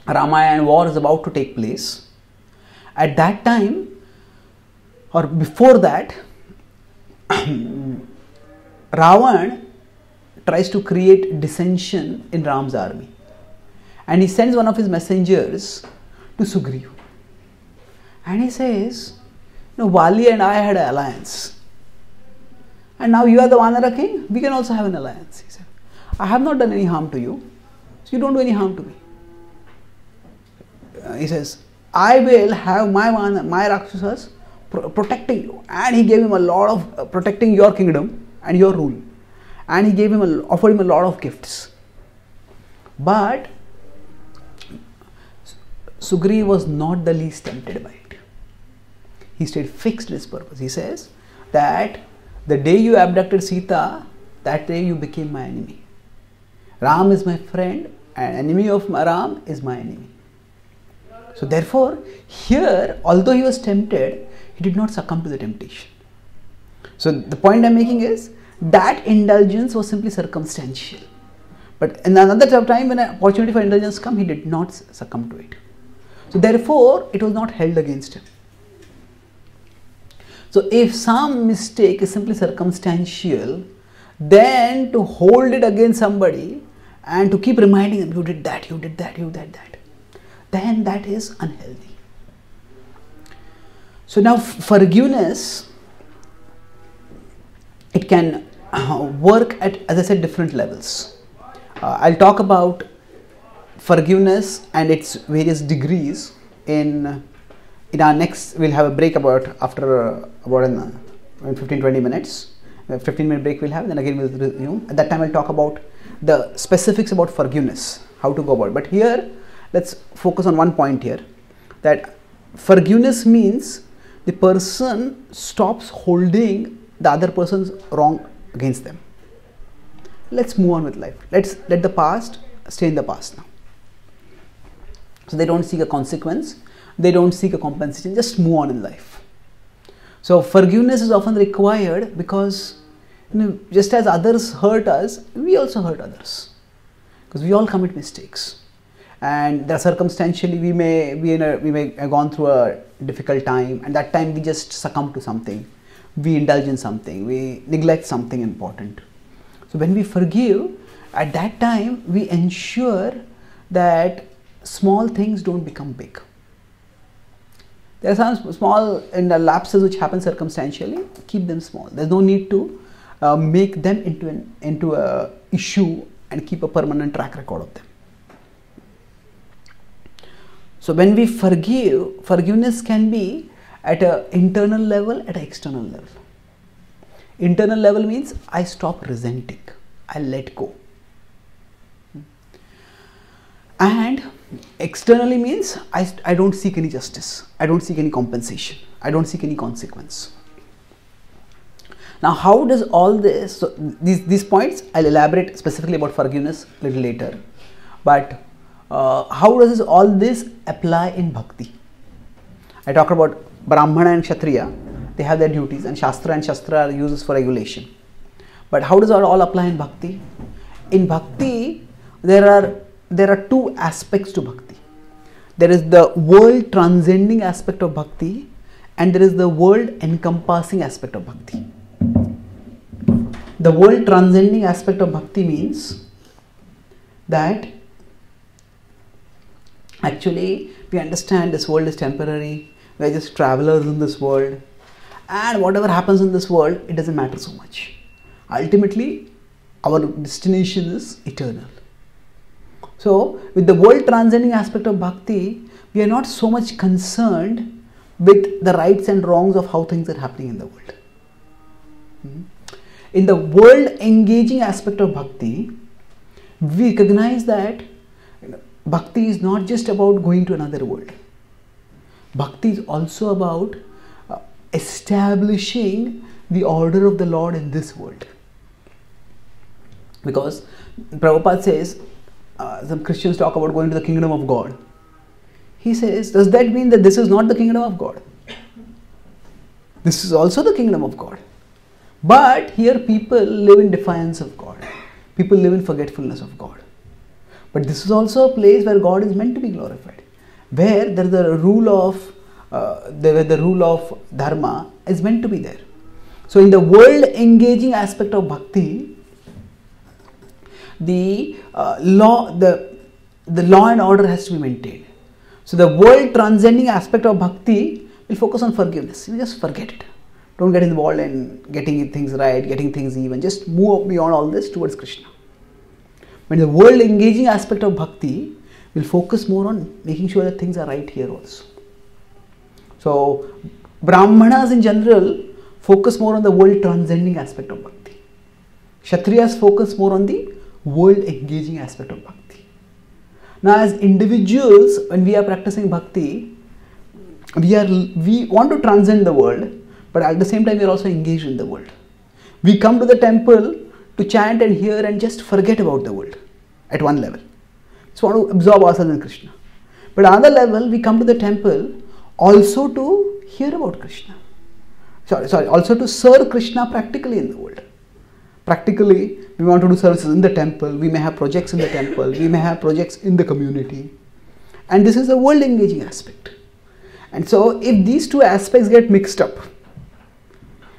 Speaker 1: Ramayana war is about to take place, at that time or before that, Ravan tries to create dissension in Ram's army, and he sends one of his messengers to Sugriva, and he says, Vali and I had an alliance, and now you are the Vanara king, we can also have an alliance. He said, I have not done any harm to you, so you don't do any harm to me. He says, I will have my Rakshasas protecting you, and he gave him a lot of protecting your kingdom and your rule, and he offered him a lot of gifts. But Sugriva was not the least tempted by it. He stayed fixed in his purpose. He says that the day you abducted Sita, that day you became my enemy. Ram is my friend, and enemy of Ram is my enemy. So therefore, here, although he was tempted, he did not succumb to the temptation. So the point I am making is that indulgence was simply circumstantial. But in another time when an opportunity for indulgence came, he did not succumb to it. So therefore, it was not held against him. So if some mistake is simply circumstantial, then to hold it against somebody and to keep reminding them, you did that, you did that, you did that, then that is unhealthy. So now forgiveness, it can work at, as I said, different levels. I'll talk about forgiveness and its various degrees in our next. We'll have a break after 15-20 minutes. A 15-minute break we'll have, then again we'll resume. At that time I'll talk about the specifics about forgiveness, how to go about it. But here, let's focus on one point here, that forgiveness means the person stops holding the other person's wrong against them. Let's move on with life. Let's let the past stay in the past now. So they don't seek a consequence, they don't seek a compensation, just move on in life. So forgiveness is often required because just as others hurt us, we also hurt others, because we all commit mistakes. And that circumstantially we may have gone through a difficult time, and that time we just succumb to something, we indulge in something, we neglect something important. So when we forgive, at that time we ensure that small things don't become big. There are some small lapses which happen circumstantially, keep them small. There's no need to make them into a issue and keep a permanent track record of them. So when we forgive, forgiveness can be at an internal level, at an external level. Internal level means I stop resenting, I let go. And externally means I don't seek any justice, I don't seek any compensation, I don't seek any consequence. Now how does all this, so these points I'll elaborate specifically about forgiveness a little later, but how does all this apply in bhakti? I talked about Brahmana and Kshatriya, they have their duties, and Shastra are uses for regulation. But how does it all apply in bhakti? In bhakti, there are two aspects to bhakti. There is the world transcending aspect of bhakti, and there is the world encompassing aspect of bhakti. The world transcending aspect of bhakti means that actually we understand this world is temporary, we are just travelers in this world, and whatever happens in this world, it doesn't matter so much. Ultimately, our destination is eternal. So, with the world transcending aspect of bhakti, we are not so much concerned with the rights and wrongs of how things are happening in the world. In the world engaging aspect of bhakti, we recognize that bhakti is not just about going to another world. Bhakti is also about establishing the order of the Lord in this world. Because Prabhupada says, some Christians talk about going to the kingdom of God. He says, does that mean that this is not the kingdom of God? This is also the kingdom of God. But here people live in defiance of God. People live in forgetfulness of God. But this is also a place where God is meant to be glorified. Where there is the rule of dharma is meant to be there. So in the world engaging aspect of bhakti, the law and order has to be maintained. So the world transcending aspect of bhakti will focus on forgiveness. You just forget it. Don't get involved in getting things right, getting things even. Just move beyond all this towards Krishna. But the world engaging aspect of bhakti will focus more on making sure that things are right here also. So Brahmanas in general focus more on the world transcending aspect of bhakti. Kshatriyas focus more on the world engaging aspect of bhakti. Now as individuals, when we are practicing bhakti, we want to transcend the world, but at the same time we are also engaged in the world. We come to the temple to chant and hear and just forget about the world at one level. Just want to absorb ourselves in Krishna. But at another level, we come to the temple also to hear about Krishna. Also to serve Krishna practically in the world. Practically, we want to do services in the temple, we may have projects in the temple, we may have projects in the community. And this is a world engaging aspect. And so, if these two aspects get mixed up,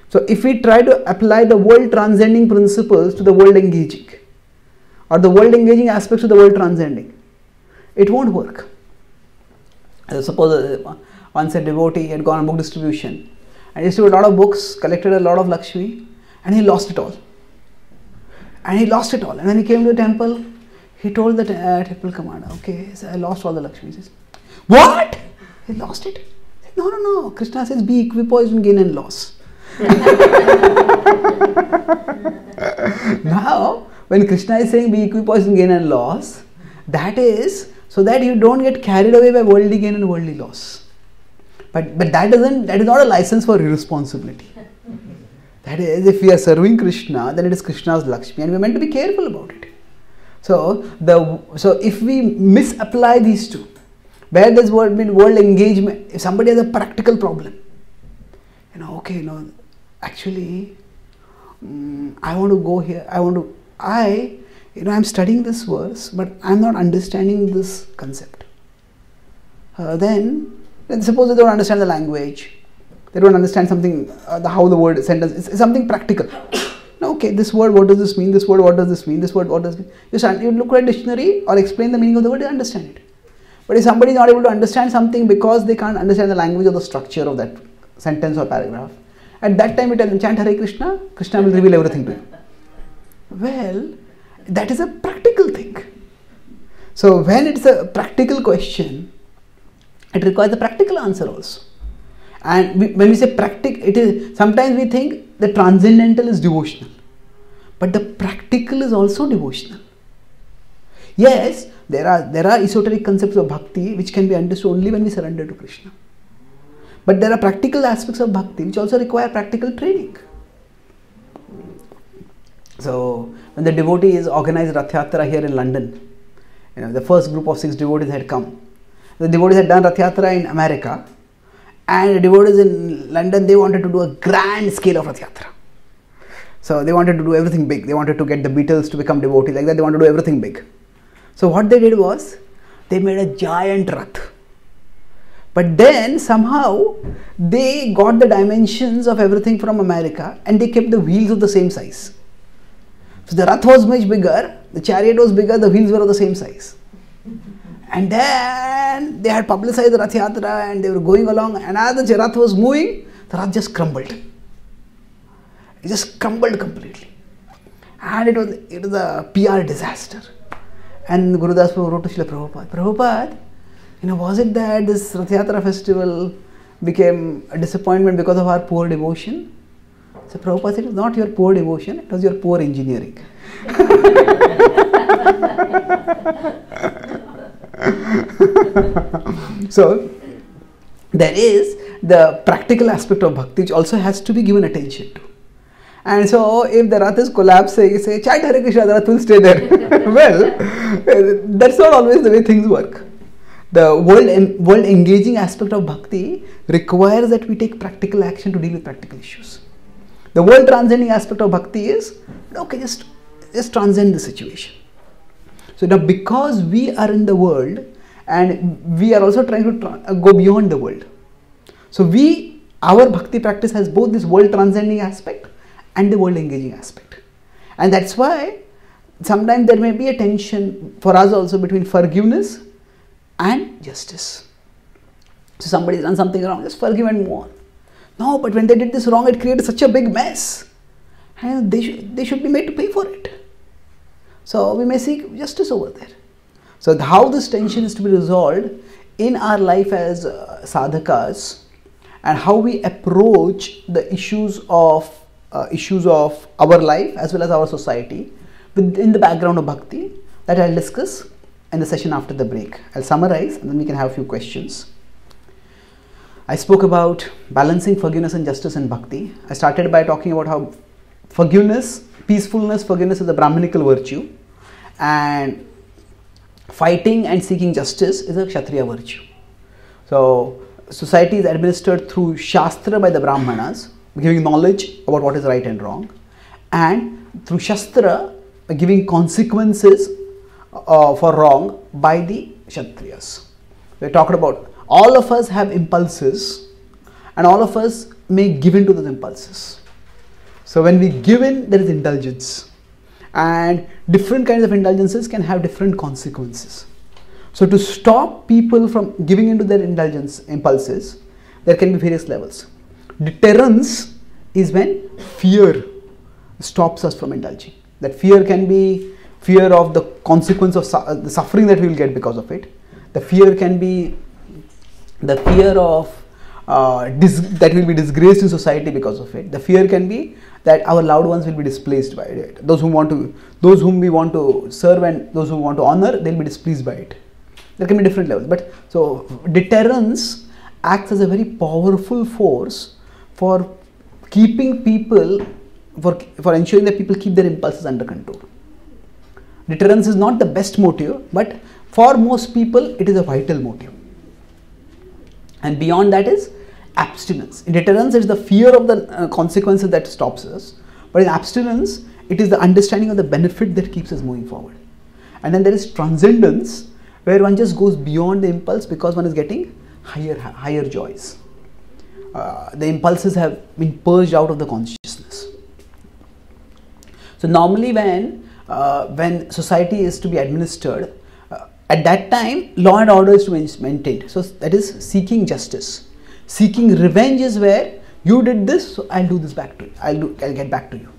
Speaker 1: so if we try to apply the world transcending principles to the world engaging, or the world engaging aspects to the world transcending, it won't work. Suppose once a devotee had gone on book distribution and distributed a lot of books, collected a lot of Lakshmi, and he lost it all. And when he came to the temple, he told the temple commander, okay, so I lost all the Lakshmi. He says, what? He lost it? He said, no. Krishna says, be equipoised in gain and loss. Now, when Krishna is saying be equipoised in gain and loss, that is so that you don't get carried away by worldly gain and worldly loss. But that is not a license for irresponsibility. That is, if we are serving Krishna, then it is Krishna's Lakshmi and we are meant to be careful about it. So if we misapply these two, where there's world engagement, if somebody has a practical problem, actually, I want to go here, I'm studying this verse, but I'm not understanding this concept. Then suppose they don't understand the language, they don't understand something, how the word sentence, it's something practical. Okay, this word, what does this mean? This word, what does this mean? This word, what does this mean? You look at a dictionary or explain the meaning of the word, they understand it. But if somebody is not able to understand something because they can't understand the language or the structure of that sentence or paragraph, at that time you tell them, chant Hare Krishna, Krishna will reveal everything to you. Well, that is a practical thing. So when it's a practical question, it requires a practical answer also. And when we say practical, sometimes we think the transcendental is devotional. But the practical is also devotional. Yes, there are esoteric concepts of bhakti which can be understood only when we surrender to Krishna. But there are practical aspects of bhakti which also require practical training. So, when the devotees organized Rath Yatra here in London, the first group of 6 devotees had come. The devotees had done Rath Yatra in America, and the devotees in London, they wanted to do a grand scale of Rath Yatra. So, they wanted to do everything big. They wanted to get the Beatles to become devotees, like that. They wanted to do everything big. So, what they did was, they made a giant Rath. But then somehow they got the dimensions of everything from America and they kept the wheels of the same size. So the Rath was much bigger, the chariot was bigger, the wheels were of the same size. And then they had publicized the Rath Yatra and they were going along, and as the Rath was moving, the Rath just crumbled. It just crumbled completely. And it was a PR disaster. And Gurudas wrote to Srila Prabhupada, was it that this Rath Yatra festival became a disappointment because of our poor devotion? So Prabhupada said, it was not your poor devotion, it was your poor engineering. So there is the practical aspect of bhakti which also has to be given attention to. And so if the Rath is collapsing, you say, chant Hare Krishna, the Rath will stay there. Well, that's not always the way things work. The world engaging aspect of bhakti requires that we take practical action to deal with practical issues. The world transcending aspect of bhakti is, okay, just transcend the situation. So now because we are in the world and we are also trying to go beyond the world. So our bhakti practice has both this world transcending aspect and the world engaging aspect. And that's why sometimes there may be a tension for us also between forgiveness and justice. So somebody's done something wrong, just forgive and move on. No, but when they did this wrong, it created such a big mess. And they should be made to pay for it. So we may seek justice over there. So how this tension is to be resolved in our life as sadhakas, and how we approach the issues of our life as well as our society within the background of bhakti, that I'll discuss in the session after the break. I'll summarize and then we can have a few questions. I spoke about balancing forgiveness and justice in bhakti. I started by talking about how forgiveness, peacefulness, forgiveness is a Brahminical virtue, and fighting and seeking justice is a Kshatriya virtue. So society is administered through Shastra by the Brahmanas, giving knowledge about what is right and wrong, and through Shastra, giving consequences for wrong by the Kshatriyas. We talked about all of us have impulses and all of us may give in to those impulses. So when we give in, there is indulgence, and different kinds of indulgences can have different consequences. So to stop people from giving into their impulses, there can be various levels. Deterrence is when fear stops us from indulging. That fear can be fear of the consequence of the suffering that we will get because of it. The fear can be the fear of that we will be disgraced in society because of it. The fear can be that our loved ones will be displaced by it. Those whom we want to serve and those who want to honor, they'll be displeased by it. There can be different levels. But so deterrence acts as a very powerful force for keeping people, for ensuring that people keep their impulses under control. Deterrence is not the best motive, but for most people it is a vital motive. And beyond that is abstinence. In deterrence, it's the fear of the consequences that stops us. But in abstinence, it is the understanding of the benefit that keeps us moving forward. And then there is transcendence, where one just goes beyond the impulse because one is getting higher joys. The impulses have been purged out of the consciousness. So normally when society is to be administered, at that time law and order is to be maintained. So that is seeking justice. Seeking revenge is where you did this, so I'll do this back to you. I'll get back to you.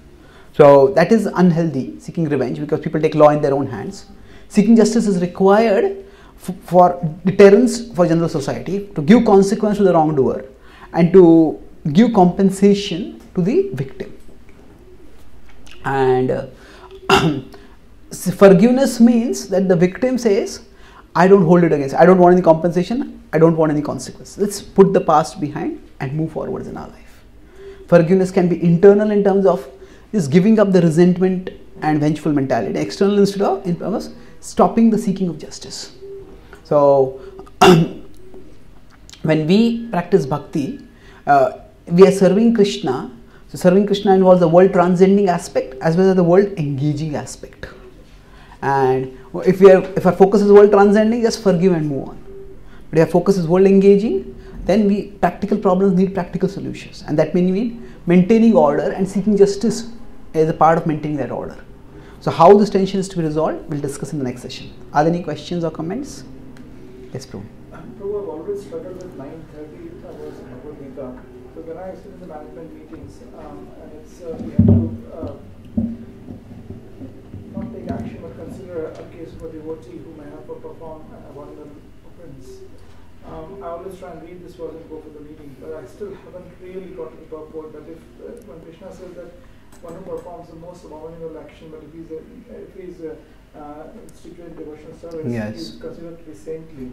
Speaker 1: So that is unhealthy, seeking revenge, because people take law in their own hands. Seeking justice is required for deterrence for general society, to give consequence to the wrongdoer and to give compensation to the victim. And forgiveness means that the victim says, I don't hold it against, I don't want any compensation, I don't want any consequence. Let's put the past behind and move forwards in our life. Forgiveness can be internal in terms of just giving up the resentment and vengeful mentality. External instead of in terms of stopping the seeking of justice. So when we practice bhakti, we are serving Krishna. So serving Krishna involves the world transcending aspect as well as the world engaging aspect. And if our focus is world transcending, just forgive and move on. But if our focus is world engaging, then practical problems need practical solutions, and that may mean maintaining order and seeking justice as a part of maintaining that order. So how this tension is to be resolved, we'll discuss in the next session. Are there any questions or comments? Yes, Prabhu.
Speaker 2: Prabhu, I've always struggled with 9:30 hours in Bhagavad-gita. So when I sit in the management meetings, and it's we have to not take action but consider a case of a devotee who may have to perform one of the offense. I always try and read this verse and go for the meeting, but I still haven't really got to the purport that if when Krishna says that one who performs the most abominable action, but if he's instituted devotional service,
Speaker 1: yes,
Speaker 2: he's considered to be saintly.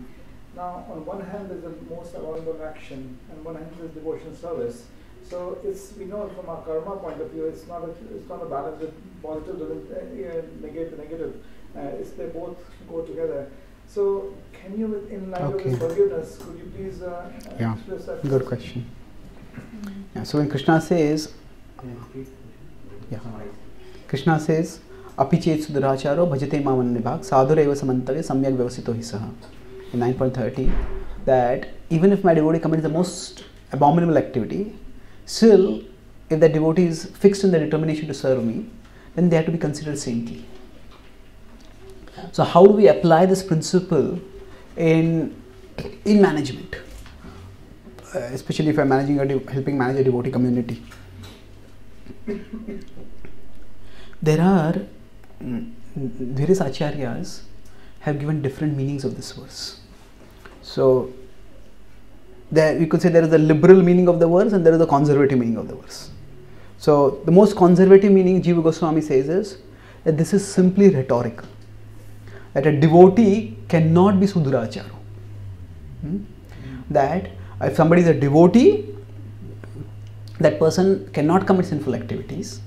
Speaker 2: Now, on one hand, there's the most abominable action, and one hand is devotion service. So we know from our karma point of view, it's not a balance. The positive doesn't negate the negative. They both go together. So, can you, in light of this forgiveness, could you please express that?
Speaker 1: Good question. Yeah. So when Krishna says, Krishna says, "Api chet suduracharo bhajate mamam nibhag sadhureva samantave samyak vyavasito hi saha," in 9.30, that even if my devotee commits the most abominable activity, still, if that devotee is fixed in the determination to serve me, then they have to be considered saintly. So how do we apply this principle in management? Especially if I'm helping manage a devotee community. There are various acharyas have given different meanings of this verse. So there you could say there is the liberal meaning of the verse and there is the conservative meaning of the verse. So the most conservative meaning Jiva Goswami says is that this is simply rhetorical. That a devotee cannot be suduracharo. That if somebody is a devotee, that person cannot commit sinful activities.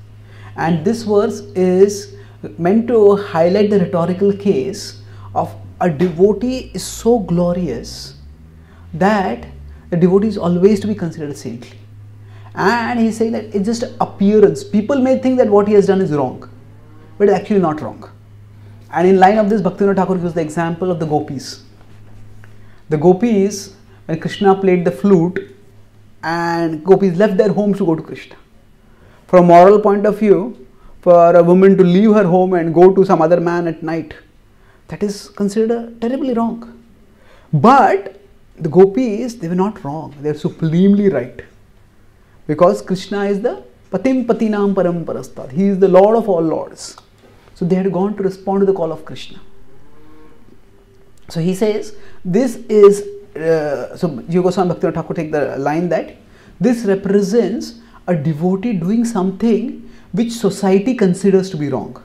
Speaker 1: And this verse is meant to highlight the rhetorical case of a devotee is so glorious that the devotee is always to be considered saintly. And he's saying that it's just appearance. People may think that what he has done is wrong, but it's actually not wrong. And in line of this, Bhaktivinoda Thakur gives the example of the gopis. The gopis, when Krishna played the flute, and gopis left their homes to go to Krishna. From a moral point of view, for a woman to leave her home and go to some other man at night, that is considered terribly wrong. But the gopis, they were not wrong. They were supremely right. Because Krishna is the Patim Patinam Param Parastad. He is the Lord of all lords. So they had gone to respond to the call of Krishna. So he says, this is, so Jiva Goswami Bhaktivinoda Thakur take the line that this represents a devotee doing something which society considers to be wrong.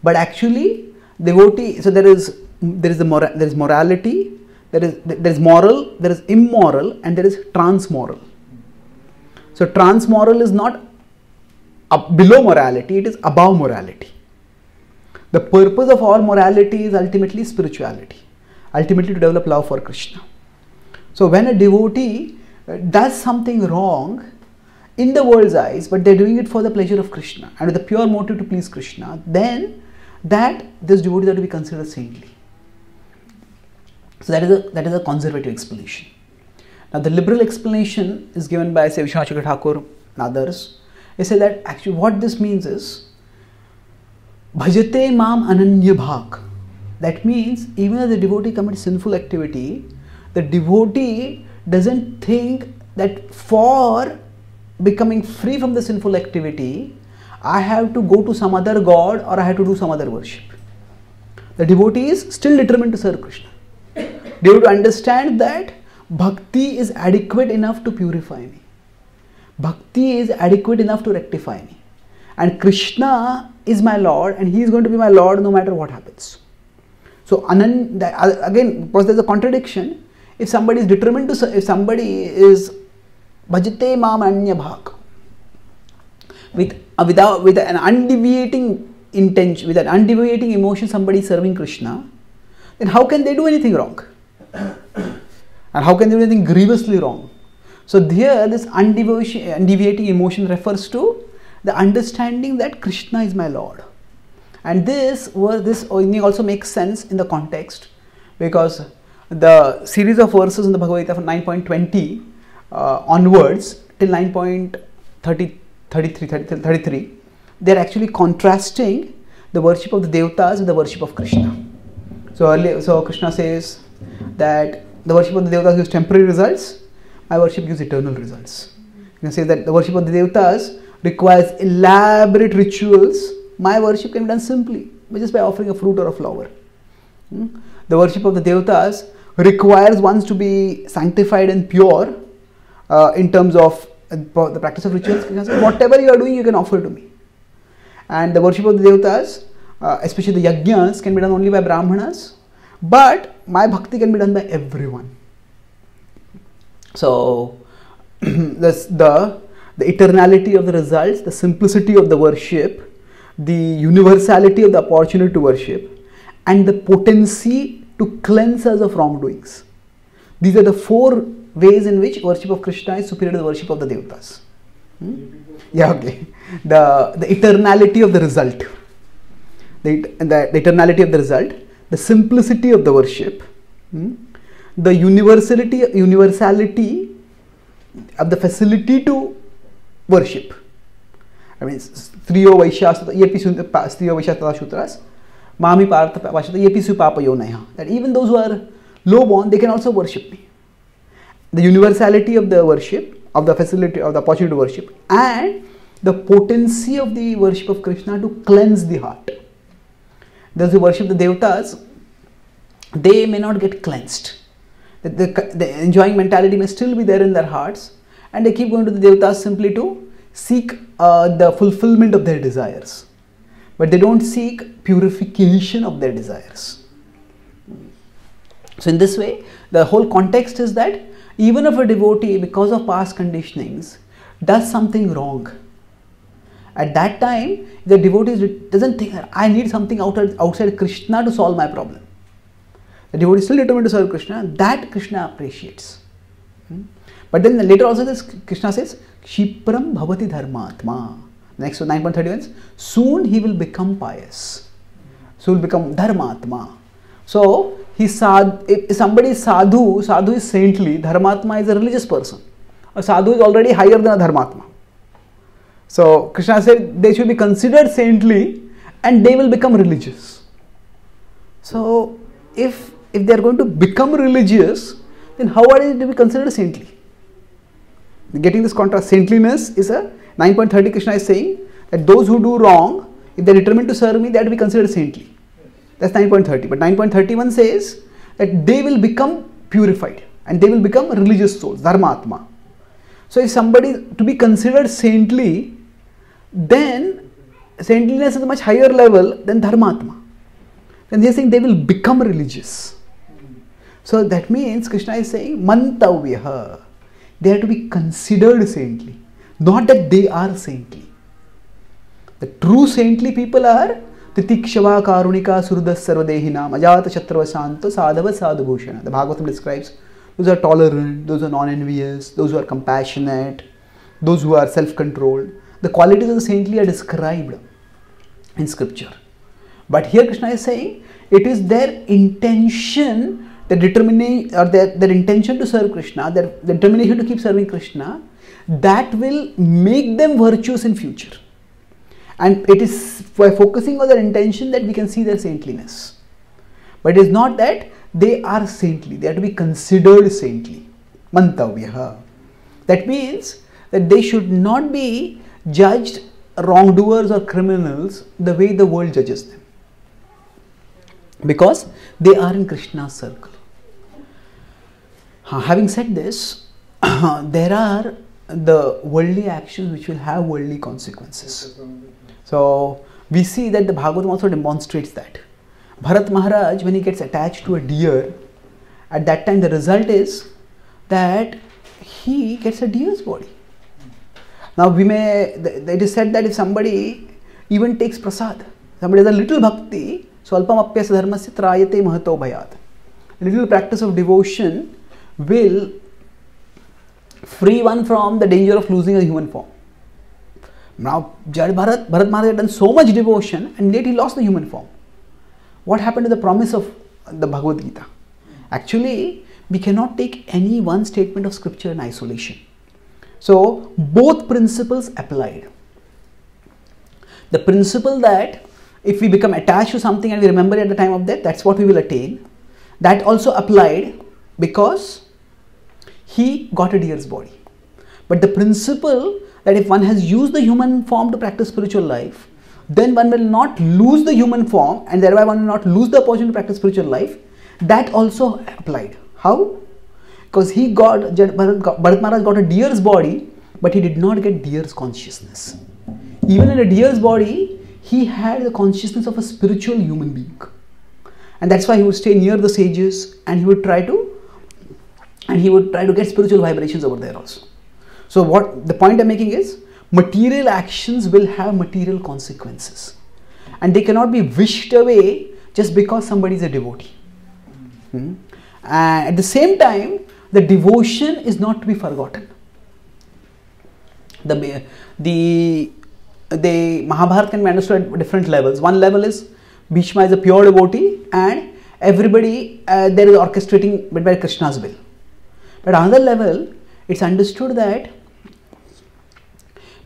Speaker 1: But actually, devotee, so there is morality, there is moral, there is immoral, and there is transmoral. So transmoral is not below morality, it is above morality. The purpose of all morality is ultimately spirituality, ultimately to develop love for Krishna. So when a devotee does something wrong in the world's eyes, but they're doing it for the pleasure of Krishna and with the pure motive to please Krishna, then this devotee is to be considered saintly. So that is a conservative explanation. Now the liberal explanation is given by, say, Vishwanath Chakravarti Thakur and others. They say that actually what this means is Bhajate mam ananya bhak. That means even if the devotee commits sinful activity, the devotee doesn't think that for becoming free from the sinful activity, I have to go to some other god or I have to do some other worship. The devotee is still determined to serve Krishna. They have to understand that bhakti is adequate enough to purify me. Bhakti is adequate enough to rectify me. And Krishna is my Lord and He is going to be my Lord no matter what happens. So again, because there is a contradiction, if somebody is determined to, if somebody is bhajate mam anya bhak, with an undeviating intention, with an undeviating emotion, somebody is serving Krishna, then how can they do anything wrong? And how can they do anything grievously wrong? So here this undeviating emotion refers to the understanding that Krishna is my Lord. And this also makes sense in the context, because the series of verses in the Bhagavad-gita from 9.20 onwards till 9.33, they are actually contrasting the worship of the Devatas with the worship of Krishna. So Krishna says that the worship of the Devatas gives temporary results, my worship gives eternal results. You can say that the worship of the Devatas requires elaborate rituals, my worship can be done simply, just by offering a fruit or a flower. The worship of the Devatas requires ones to be sanctified and pure in terms of the practice of rituals. Whatever you are doing, you can offer to me. And the worship of the Devatas, especially the yajnas, can be done only by Brahmanas. But my bhakti can be done by everyone. So the eternality of the results, the simplicity of the worship, the universality of the opportunity to worship, and the potency to cleanse us of wrongdoings. These are the four ways in which worship of Krishna is superior to the worship of the devatas. Yeah, okay. The eternality of the result, the eternality of the result, the simplicity of the worship, the universality of the facility to worship. I mean, Striyo Vaishya Yepi Striyo Vaishya Sutras, Mami Partha Vashata Yepi Su Papa Yonaya. That even those who are low born, they can also worship me. The universality of the worship, of the facility, of the opportunity to worship, and the potency of the worship of Krishna to cleanse the heart. Those who worship the devatas, they may not get cleansed. The enjoying mentality may still be there in their hearts, and they keep going to the devatas simply to seek the fulfillment of their desires. But they don't seek purification of their desires. So in this way, the whole context is that even if a devotee, because of past conditionings, does something wrong, at that time, the devotee doesn't think, I need something outside Krishna to solve my problem. The devotee is still determined to serve Krishna, that Krishna appreciates. But then later also this Krishna says, Shipram bhavati dharmatma. Next to 9.31, soon he will become pious. So he will become dharmatma. So if somebody is sadhu is saintly, dharmatma is a religious person. A sadhu is already higher than a dharmatma. So Krishna said they should be considered saintly and they will become religious. So if they are going to become religious, then how are they to be considered saintly? Getting this contrast, saintliness is a 9.30. Krishna is saying that those who do wrong, if they are determined to serve me, they have to be considered saintly. That's 9.30. But 9.31 says that they will become purified and they will become religious souls, dharmatma. So if somebody to be considered saintly, then saintliness is a much higher level than dharmatma. Then they are saying they will become religious. So that means Krishna is saying mantavyaha. They are to be considered saintly, not that they are saintly. The true saintly people are Titikshava Karunika Surdas Sarvadehinam Ajata Chatrava Santa Sadhava Sadhubhushana. The Bhagavatam describes those are tolerant, those are non-envious, those who are compassionate, those who are self-controlled. The qualities of the saintly are described in scripture. But here Krishna is saying it is their intention, their intention to serve Krishna, their determination to keep serving Krishna, that will make them virtuous in future. And it is by focusing on their intention that we can see their saintliness. But it is not that they are saintly, they are to be considered saintly. Mantavyaha. That means that they should not be judged wrongdoers or criminals the way the world judges them. Because they are in Krishna's circle. Having said this, there are the worldly actions which will have worldly consequences. So we see that the Bhagavatam also demonstrates that. Bharat Maharaj, when he gets attached to a deer, at that time the result is that he gets a deer's body. Now it is said that if somebody even takes prasad, somebody has a little bhakti, swalpam apyasa dharmasya trayate mahato bhayat. A little practice of devotion will free one from the danger of losing a human form. Now, Bharat Maharaj had done so much devotion and yet he lost the human form. What happened to the promise of the Bhagavad-gita? Actually, we cannot take any one statement of scripture in isolation. So, both principles applied. The principle that if we become attached to something and we remember it at the time of death, that's what we will attain. That also applied because he got a deer's body. But the principle that if one has used the human form to practice spiritual life, then one will not lose the human form and thereby one will not lose the opportunity to practice spiritual life, that also applied. How? Because Bharat Maharaj got a deer's body, but he did not get deer's consciousness. Even in a deer's body, he had the consciousness of a spiritual human being. and that's why he would stay near the sages, and he would try to get spiritual vibrations over there also. So what the point I'm making is, material actions will have material consequences, and they cannot be wished away just because somebody is a devotee. And at the same time, the devotion is not to be forgotten. The Mahabharata can be understood at different levels. One level is Bhishma is a pure devotee, and everybody there is orchestrating by Krishna's will. But another level, it's understood that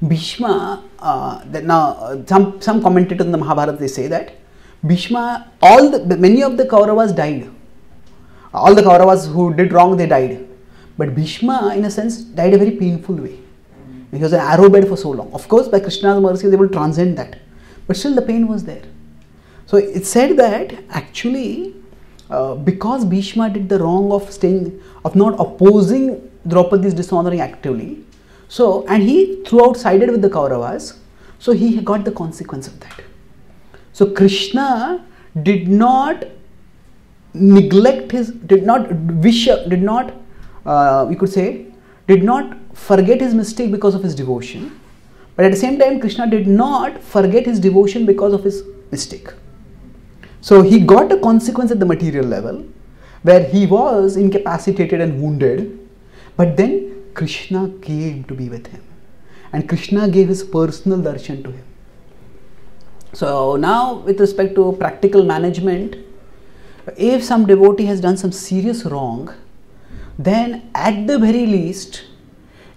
Speaker 1: Bhishma, some commentators in the Mahabharata, they say that Bhishma, many of the Kauravas died. All the Kauravas who did wrong, they died. But Bhishma, in a sense, died a very painful way. He was an arrow bed for so long. Of course, by Krishna's mercy, he was able to transcend that. But still, the pain was there. So it's said that actually, because Bhishma did the wrong of not opposing Draupadi's dishonoring actively, and he throughout sided with the Kauravas, so he got the consequence of that. So Krishna did not neglect did not forget his mistake because of his devotion, but at the same time Krishna did not forget his devotion because of his mistake. So he got a consequence at the material level where he was incapacitated and wounded, but then Krishna came to be with him, and Krishna gave his personal darshan to him. So now, with respect to practical management, if some devotee has done some serious wrong, then at the very least,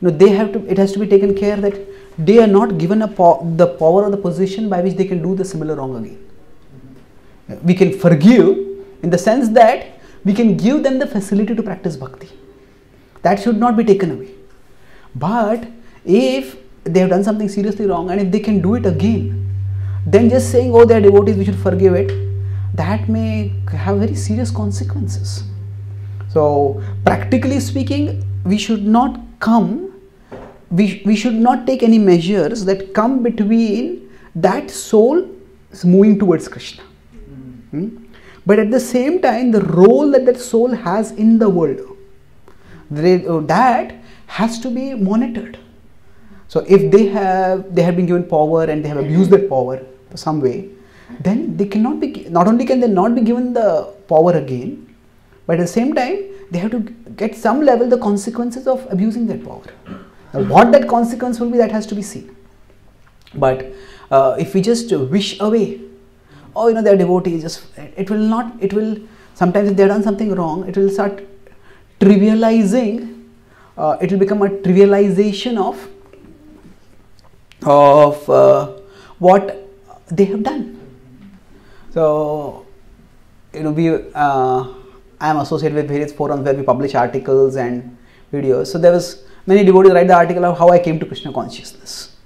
Speaker 1: it has to be taken care that they are not given the power or the position by which they can do the similar wrong again. We can forgive in the sense that we can give them the facility to practice bhakti. That should not be taken away. But if they have done something seriously wrong, and if they can do it again, then just saying, oh, they are devotees, we should forgive it, that may have very serious consequences. So practically speaking, we should not take any measures that come between that soul moving towards Krishna. But at the same time, the role that soul has in the world, that has to be monitored. So if they have been given power and they have abused that power for some way, then they cannot be, not only can they not be given the power again, but at the same time they have to get some level the consequences of abusing that power. Now, what that consequence will be, that has to be seen. But if we just wish away, oh, they are devotees, it will sometimes if they have done something wrong, it will start trivializing, it will become a trivialization of what they have done. So, I am associated with various forums where we publish articles and videos. So there was many devotees write the article of how I came to Krishna consciousness.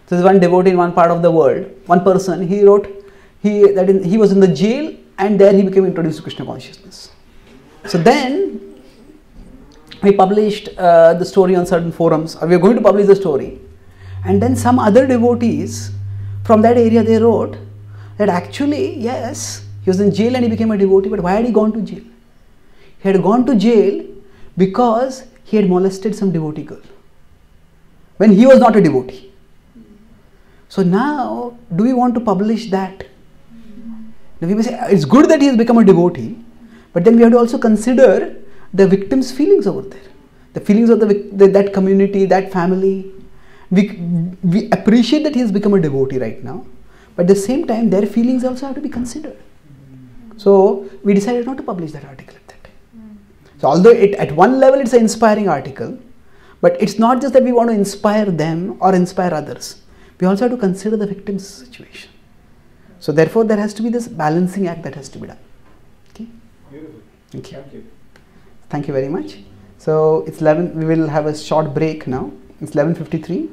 Speaker 1: So there is one devotee in one part of the world, one person, he wrote he was in the jail, and there he became introduced to Krishna consciousness. So then we published the story on certain forums, or we are going to publish the story, and then some other devotees from that area, they wrote that actually, yes, he was in jail and he became a devotee, but why had he gone to jail? He had gone to jail because he had molested some devotee girl when he was not a devotee. So now, do we want to publish that? Now we may say it's good that he has become a devotee, but then we have to also consider the victim's feelings over there, the feelings of that community, that family. We appreciate that he has become a devotee right now, but at the same time their feelings also have to be considered. So we decided not to publish that article at that time. So although at one level it's an inspiring article, but it's not just that we want to inspire them or inspire others. We also have to consider the victim's situation. So therefore there has to be this balancing act that has to be done. Okay?
Speaker 2: Beautiful.
Speaker 1: Thank you. Thank you very much. So it's 11, we will have a short break now. It's 11:53.